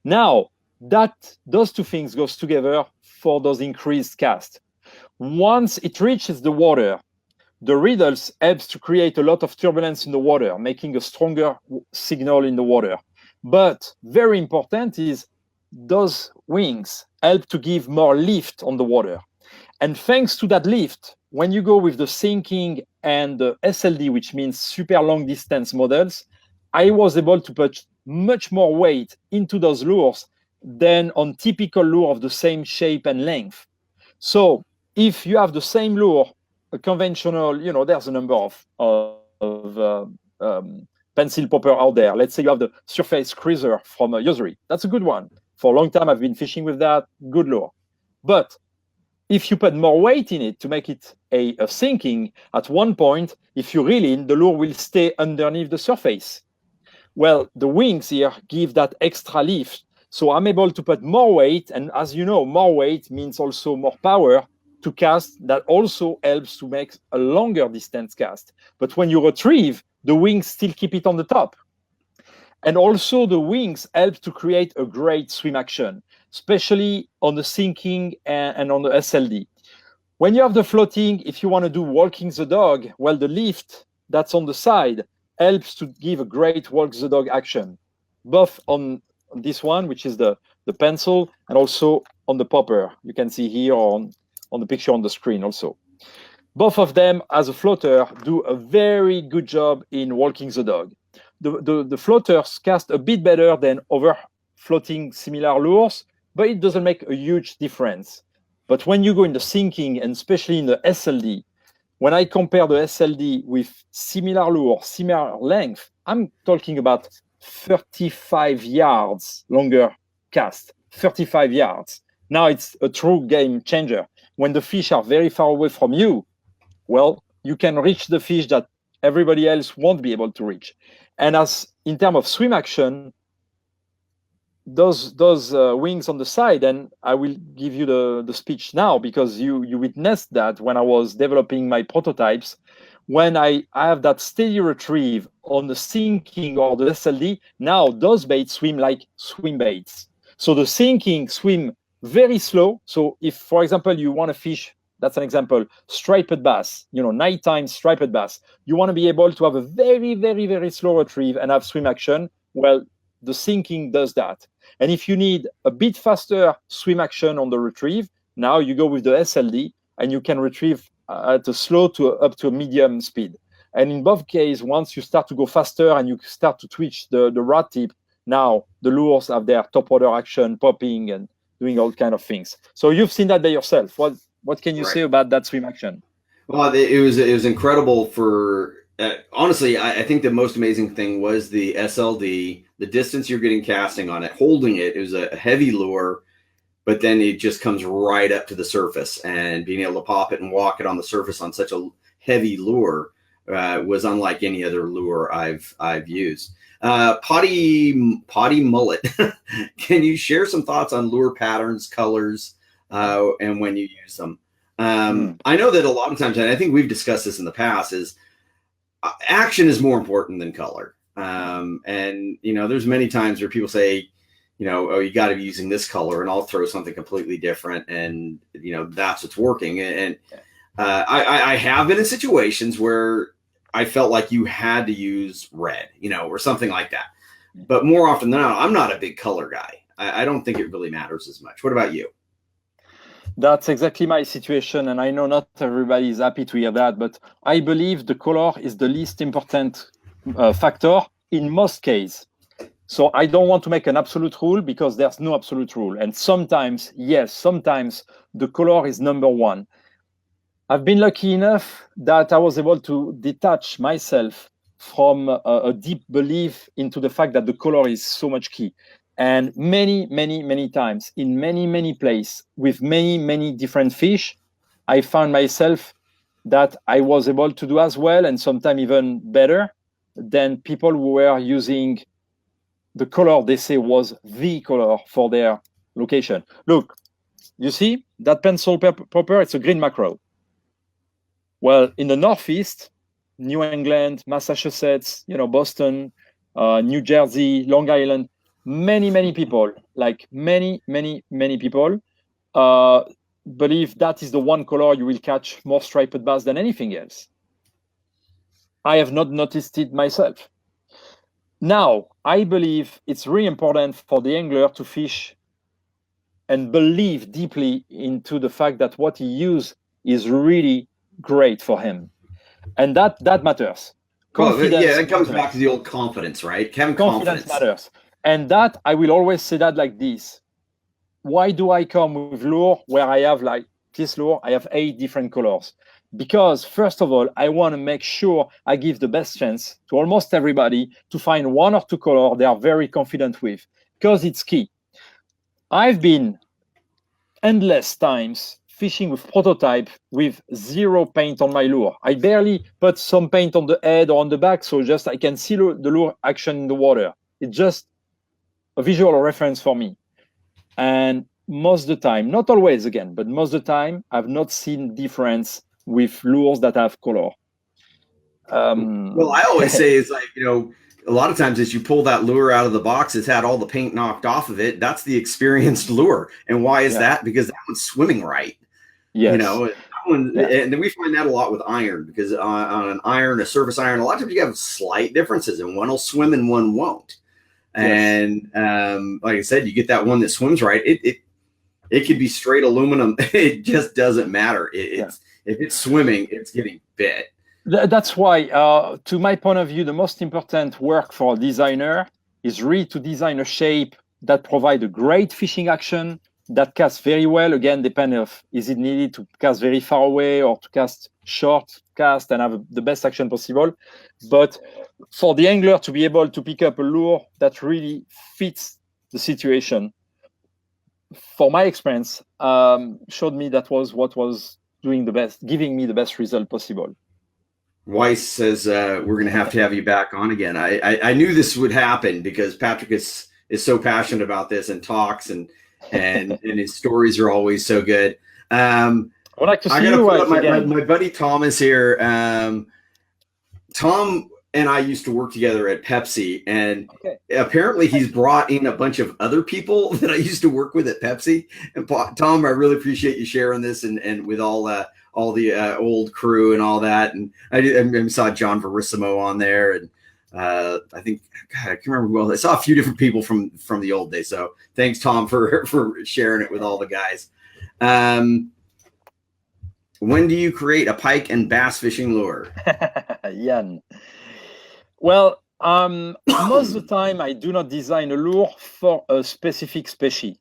S2: Now, those two things goes together for those increased cast. Once it reaches the water, the riddles helps to create a lot of turbulence in the water, making a stronger signal in the water. But very important is those wings help to give more lift on the water. And thanks to that lift, when you go with the sinking and the SLD, which means super long distance models, I was able to put much more weight into those lures than on typical lure of the same shape and length. So if you have the same lure, a conventional, there's a number of pencil popper out there. Let's say you have the Surface Cruiser from Yosri. That's a good one. For a long time, I've been fishing with that. Good lure. But if you put more weight in it to make it a sinking, at one point, if you reel in, the lure will stay underneath the surface. Well, the wings here give that extra lift. So I'm able to put more weight. And as you know, more weight means also more power to cast. That also helps to make a longer distance cast. But when you retrieve, the wings still keep it on the top. And also the wings help to create a great swim action, especially on the sinking and on the SLD. When you have the floating, if you want to do walking the dog, well, the lift that's on the side helps to give a great walk the dog action, both on this one, which is the pencil, and also on the popper. You can see here on the picture on the screen also. Both of them, as a floater, do a very good job in walking the dog. The floaters cast a bit better than other floating similar lures, but it doesn't make a huge difference. But when you go in the sinking, and especially in the SLD, when I compare the SLD with similar lure, similar length, I'm talking about 35 yards longer cast, 35 yards. Now it's a true game changer. When the fish are very far away from you, well, you can reach the fish that everybody else won't be able to reach. And as in terms of swim action, those wings on the side, and I will give you the speech now because you witnessed that when I was developing my prototypes. When I have that steady retrieve on the sinking or the SLD, now those baits swim like swim baits. So the sinking swim very slow. So if, for example, you want to fish, that's an example, striped bass, nighttime striped bass, you want to be able to have a very, very, very slow retrieve and have swim action. Well, the sinking does that. And if you need a bit faster swim action on the retrieve, now you go with the SLD and you can retrieve at a slow to up to a medium speed. And in both cases, once you start to go faster and you start to twitch the rod tip, now the lures have their top water action, popping and doing all kind of things. So you've seen that by yourself. What can you say about that swim action?
S1: Well, it was incredible for honestly, I think the most amazing thing was the SLD, the distance you're getting casting on it, holding it. It was a heavy lure, but then it just comes right up to the surface, and being able to pop it and walk it on the surface on such a heavy lure was unlike any other lure I've used. Potty Mullet, can you share some thoughts on lure patterns, colors, and when you use them? I know that a lot of times, and I think we've discussed this in the past, is action is more important than color. And, there's many times where people say, oh, you got to be using this color, and I'll throw something completely different. And, that's what's working. And I have been in situations where I felt like you had to use red, or something like that. But more often than not, I'm not a big color guy. I don't think it really matters as much. What about you?
S2: That's exactly my situation, and I know not everybody is happy to hear that, but I believe the color is the least important factor in most cases. So I don't want to make an absolute rule because there's no absolute rule. And sometimes, yes, sometimes the color is number one. I've been lucky enough that I was able to detach myself from a deep belief into the fact that the color is so much key. And many times in many places with many different fish, I found myself that I was able to do as well, and sometimes even better than people who were using the color they say was the color for their location. Look, you see that pencil popper, it's a green mackerel. Well, in the Northeast, New England, Massachusetts, Boston, New Jersey, Long Island, many people, like many people, believe that is the one color you will catch more striped bass than anything else. I have not noticed it myself. Now, I believe it's really important for the angler to fish and believe deeply into the fact that what he uses is really great for him. And that matters.
S1: Well, yeah, it comes back to the old confidence, right? Having confidence
S2: matters. And that, I will always say that like this. Why do I come with lure where I have like this lure? I have 8 different colors. Because first of all, I want to make sure I give the best chance to almost everybody to find 1 or 2 colors they are very confident with, because it's key. I've been endless times fishing with prototype with 0 paint on my lure. I barely put some paint on the head or on the back, so just I can see the lure action in the water. It's just a visual reference for me. And most of the time, not always again, but most of the time, I've not seen difference with lures that have color.
S1: Well, I always say it's like, a lot of times as you pull that lure out of the box, it's had all the paint knocked off of it. That's the experienced lure. And why is that? Because that one's swimming right. Yes. And we find that a lot with iron, because on an iron, a surface iron, a lot of times you have slight differences, and one will swim and one won't. And like I said, you get that one that swims right. It could be straight aluminum. It just doesn't matter. If it's swimming, it's getting bit.
S2: That's why, to my point of view, the most important work for a designer is really to design a shape that provides a great fishing action, that casts very well. Again, depending of is it needed to cast very far away or to cast short cast and have the best action possible. But for the angler to be able to pick up a lure that really fits the situation, for my experience, showed me that was what was doing the best, giving me the best result possible.
S1: Weiss says we're going to have you back on again. I knew this would happen because Patrick is so passionate about this and talks and his stories are always so good.
S2: I'd like to see you again.
S1: My buddy Tom is here. Tom and I used to work together at Pepsi, and apparently he's brought in a bunch of other people that I used to work with at Pepsi. And Tom, I really appreciate you sharing this and with all the old crew and all that. And I saw John Verissimo on there, and I think, God, I can't remember well. I saw a few different people from the old days. So thanks, Tom, for sharing it with all the guys. When do you create a pike and bass fishing lure?
S2: Jan. Well, most of the time I do not design a lure for a specific species.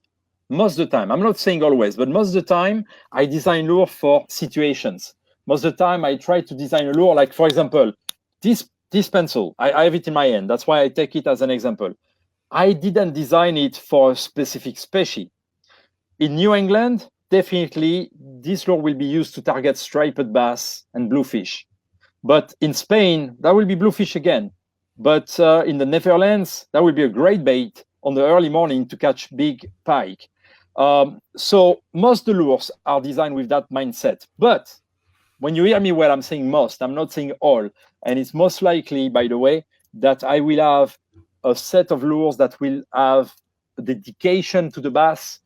S2: Most of the time, I'm not saying always, but most of the time I design lure for situations. Most of the time I try to design a lure, like for example, this pencil, I have it in my hand. That's why I take it as an example. I didn't design it for a specific species. In New England, definitely this lure will be used to target striped bass and bluefish. But in Spain, that will be bluefish again. But in the Netherlands, that will be a great bait on the early morning to catch big pike. So most of the lures are designed with that mindset. But when you hear me well, I'm saying most, I'm not saying all. And it's most likely, by the way, that I will have a set of lures that will have a dedication to the bass,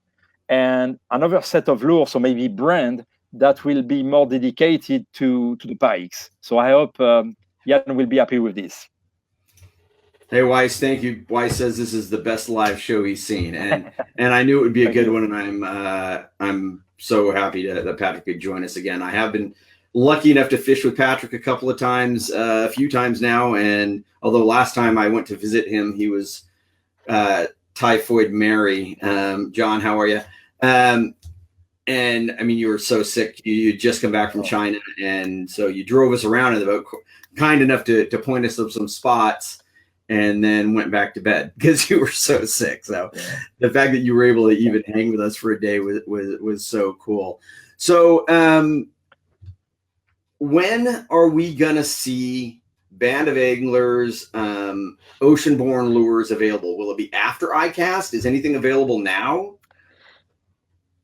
S2: and another set of lures, or maybe brand, that will be more dedicated to the pikes. So I hope Jan will be happy with this.
S1: Hey, Weiss, thank you. Weiss says this is the best live show he's seen, and I knew it would be a good one, and I'm so happy that Patrick could join us again. I have been lucky enough to fish with Patrick a couple of times, a few times now. And although last time I went to visit him, he was typhoid Mary. John, how are you? And I mean, you were so sick. You just come back from China, and so you drove us around in the boat, kind enough to point us up some spots, and then went back to bed because you were so sick. So the fact that you were able to even hang with us for a day was so cool. So when are we gonna see Band of Anglers ocean-borne lures available? Will it be after ICAST? Is anything available now?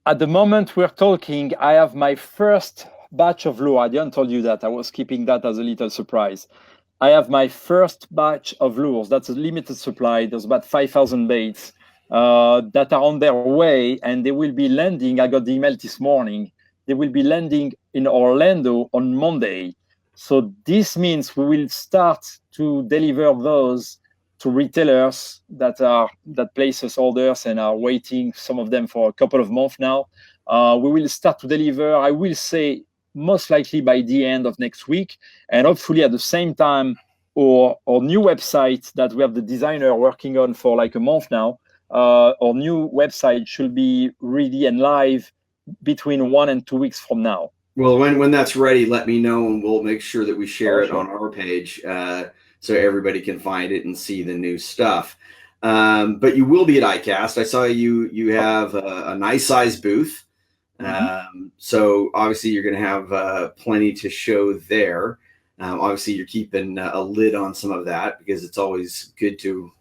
S2: At the moment we're talking, I have my first batch of lure. I didn't tell you that. I was keeping that as a little surprise. I have my first batch of lures. That's a limited supply. There's about 5,000 baits that are on their way, and they will be landing. I got the email this morning. They will be landing in Orlando on Monday. So this means we will start to deliver those to retailers that places orders and are waiting, some of them for a couple of months now. We will start to deliver, I will say, most likely by the end of next week. And hopefully at the same time, our new website that we have the designer working on for like a month now, our new website should be ready and live between 1 and 2 weeks from now.
S1: Well, when that's ready, let me know, and we'll make sure that we share it on our page so everybody can find it and see the new stuff. But you will be at ICAST. I saw you have a nice size booth. So obviously you're going to have plenty to show there. Obviously you're keeping a lid on some of that because it's always good to,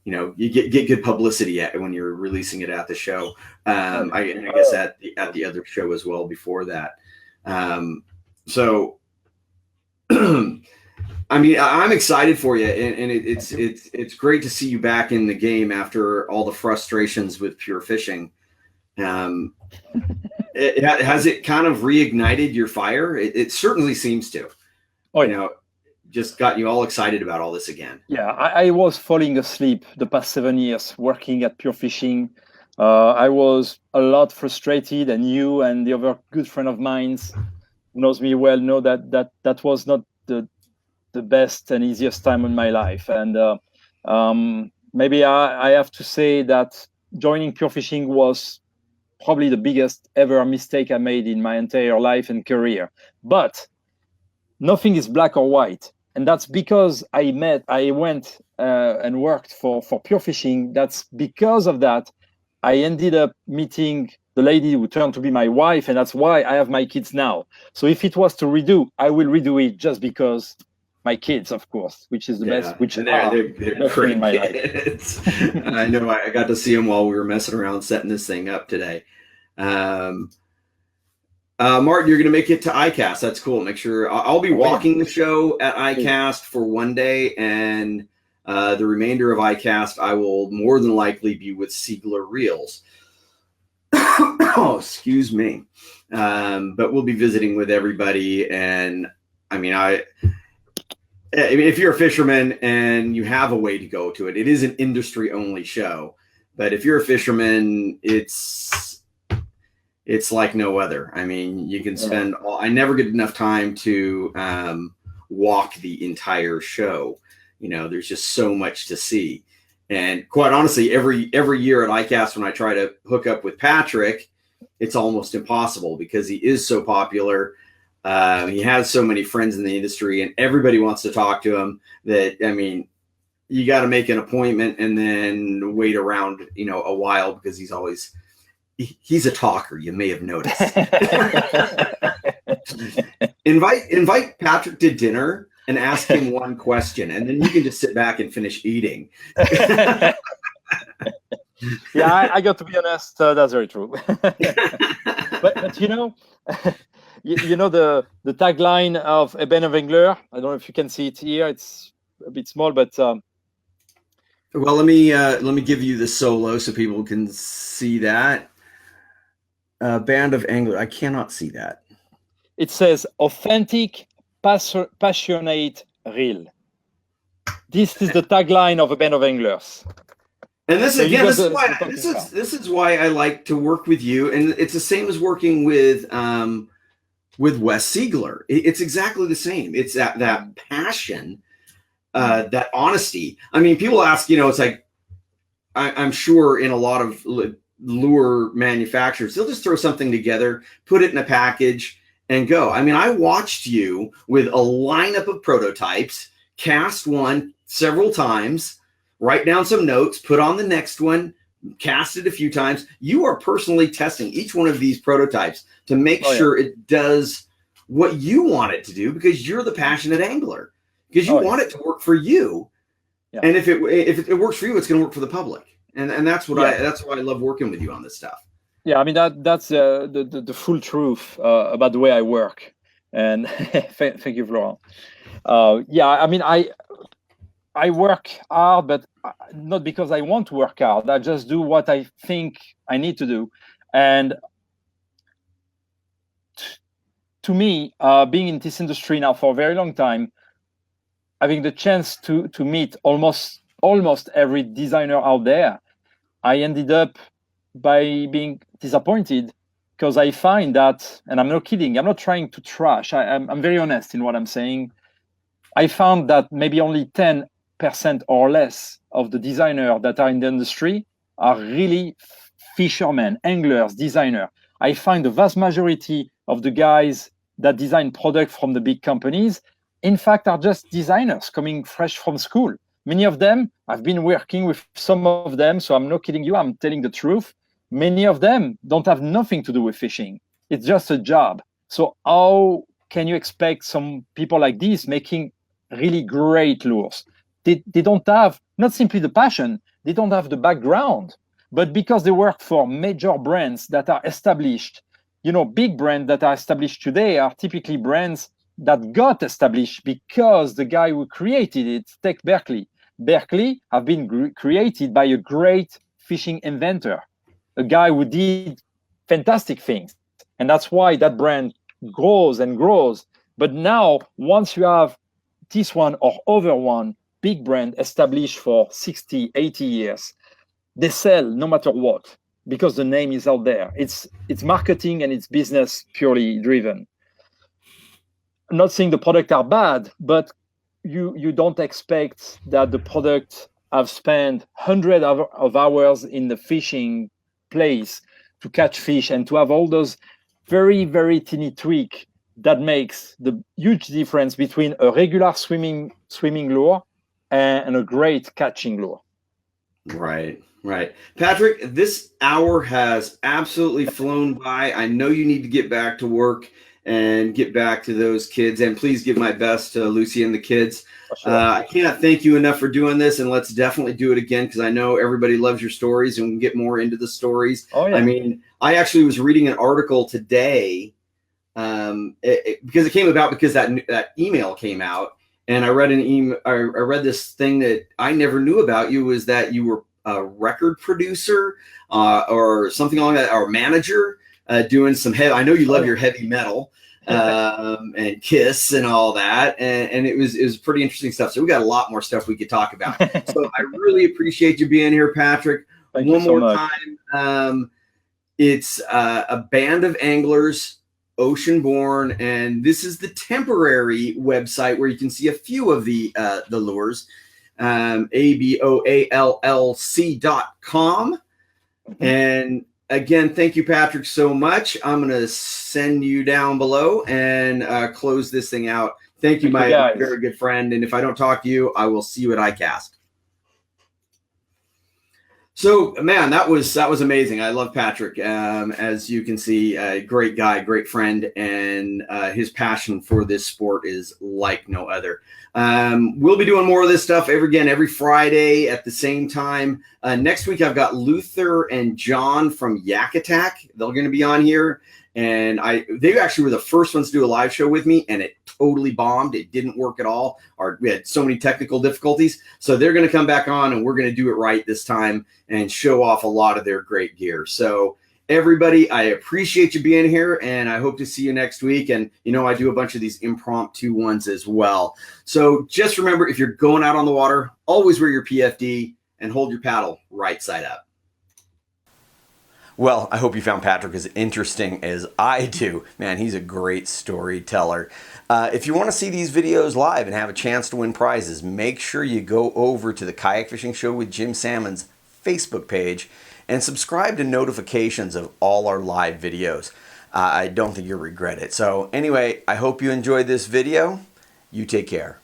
S1: you get good publicity when you're releasing it at the show. I guess at the other show as well before that. So, I mean, I'm excited for you, and it's great to see you back in the game after all the frustrations with pure fishing. Has it kind of reignited your fire? It certainly seems to. Just got you all excited about all this again.
S2: Yeah, I was falling asleep the past 7 years working at Pure Fishing. I was a lot frustrated, and you and the other good friend of mine who knows me well know that was not the best and easiest time in my life. And maybe I have to say that joining Pure Fishing was probably the biggest ever mistake I made in my entire life and career. But nothing is black or white. And that's because I went and worked for Pure Fishing. That's because of that I ended up meeting the lady who turned to be my wife, and that's why I have my kids now. So if it was to redo, I will redo it just because my kids, of course, which is the best. Which
S1: they're great in my life. I know. I got to see them while we were messing around setting this thing up today. Martin, you're going to make it to ICAST. That's cool. Make sure I'll be walking the show at ICAST for one day, and the remainder of ICAST, I will more than likely be with Siegler Reels. Oh, excuse me. But we'll be visiting with everybody. And I mean, if you're a fisherman and you have a way to go to it, it is an industry only show. But if you're a fisherman, it's like no other. I mean, you can spend I never get enough time to walk the entire show. There's just so much to see. And quite honestly, every year at ICAST, when I try to hook up with Patrick, it's almost impossible because he is so popular. He has so many friends in the industry, and everybody wants to talk to him that, I mean, you got to make an appointment and then wait around, a while because he's a talker. You may have noticed. Invite Patrick to dinner and ask him one question, and then you can just sit back and finish eating.
S2: Yeah, I got to be honest. That's very true. but the tagline of A Band of Angler. I don't know if you can see it here. It's a bit small, but
S1: well, let me give you the solo so people can see that. Band of Angler. I cannot see that.
S2: It says authentic, passionate, real. This is the tagline of A Band of Anglers.
S1: And this is why I like to work with you. And it's the same as working with with Wes Siegler. It's exactly the same. It's that passion, that honesty. I mean, people ask, it's like, I'm sure in a lot of lure manufacturers, they'll just throw something together, put it in a package, and go. I mean, I watched you with a lineup of prototypes, cast one several times, write down some notes, put on the next one, cast it a few times. You are personally testing each one of these prototypes to make sure it does what you want it to do, because you're the passionate angler, because you want it to work for you. Yeah. And if it works for you, it's going to work for the public. And that's what that's why I love working with you on this stuff. Yeah, I mean, that's the full truth about the way I work. And thank you, Florent. I mean, I work hard, but not because I want to work hard. I just do what I think I need to do. And to me, being in this industry now for a very long time, having the chance to meet almost every designer out there, I ended up by being disappointed, because I find that, and I'm not kidding, I'm not trying to trash, I'm very honest in what I'm saying. I found that maybe only 10% or less of the designers that are in the industry are really fishermen, anglers, designers. I find the vast majority of the guys that design products from the big companies, in fact, are just designers coming fresh from school. Many of them, I've been working with some of them, so I'm not kidding you, I'm telling the truth. Many of them don't have nothing to do with fishing. It's just a job. So how can you expect some people like this making really great lures? They don't have, not simply the passion, they don't have the background, but because they work for major brands that are established. Big brands that are established today are typically brands that got established because the guy who created it, take Berkeley. Berkeley have been created by a great fishing inventor, a guy who did fantastic things. And that's why that brand grows and grows. But now, once you have this one or other one, big brand established for 60, 80 years, they sell no matter what, because the name is out there. It's marketing and it's business purely driven. I'm not saying the product are bad, but you don't expect that the product have spent hundreds of hours in the fishing place to catch fish and to have all those very, very teeny tweak that makes the huge difference between a regular swimming lure and a great catching lure. Right. Patrick, this hour has absolutely flown by. I know you need to get back to work and get back to those kids. And please give my best to Lucy and the kids. Sure. I cannot thank you enough for doing this, and let's definitely do it again, because I know everybody loves your stories, and we can get more into the stories. Oh, yeah. I mean, I actually was reading an article today because it came about because that email came out, and I read an email. I read this thing that I never knew about you, was that you were a record producer or something along that, or manager. Doing some heavy, I know you love your heavy metal and Kiss and all that, and it was pretty interesting stuff. So we got a lot more stuff we could talk about. So I really appreciate you being here, Patrick. Thank you so much. Time. It's a band of anglers, ocean-born, and this is the temporary website where you can see a few of the lures. ABOALLC.com. And again, thank you, Patrick, so much. I'm going to send you down below and close this thing out. Thank you, my very good friend. And if I don't talk to you, I will see you at ICAST. So, man, that was amazing. I love Patrick. As you can see, a great guy, great friend, and his passion for this sport is like no other. We'll be doing more of this stuff every Friday at the same time. Next week, I've got Luther and John from Yak Attack. They're going to be on here. And they actually were the first ones to do a live show with me, and it totally bombed. It didn't work at all. We had so many technical difficulties. So they're going to come back on, and we're going to do it right this time and show off a lot of their great gear. So everybody, I appreciate you being here, and I hope to see you next week. And, I do a bunch of these impromptu ones as well. So just remember, if you're going out on the water, always wear your PFD and hold your paddle right side up. Well, I hope you found Patrick as interesting as I do. Man, he's a great storyteller. If you want to see these videos live and have a chance to win prizes, make sure you go over to the Kayak Fishing Show with Jim Sammons Facebook page and subscribe to notifications of all our live videos. I don't think you'll regret it. So anyway, I hope you enjoyed this video. You take care.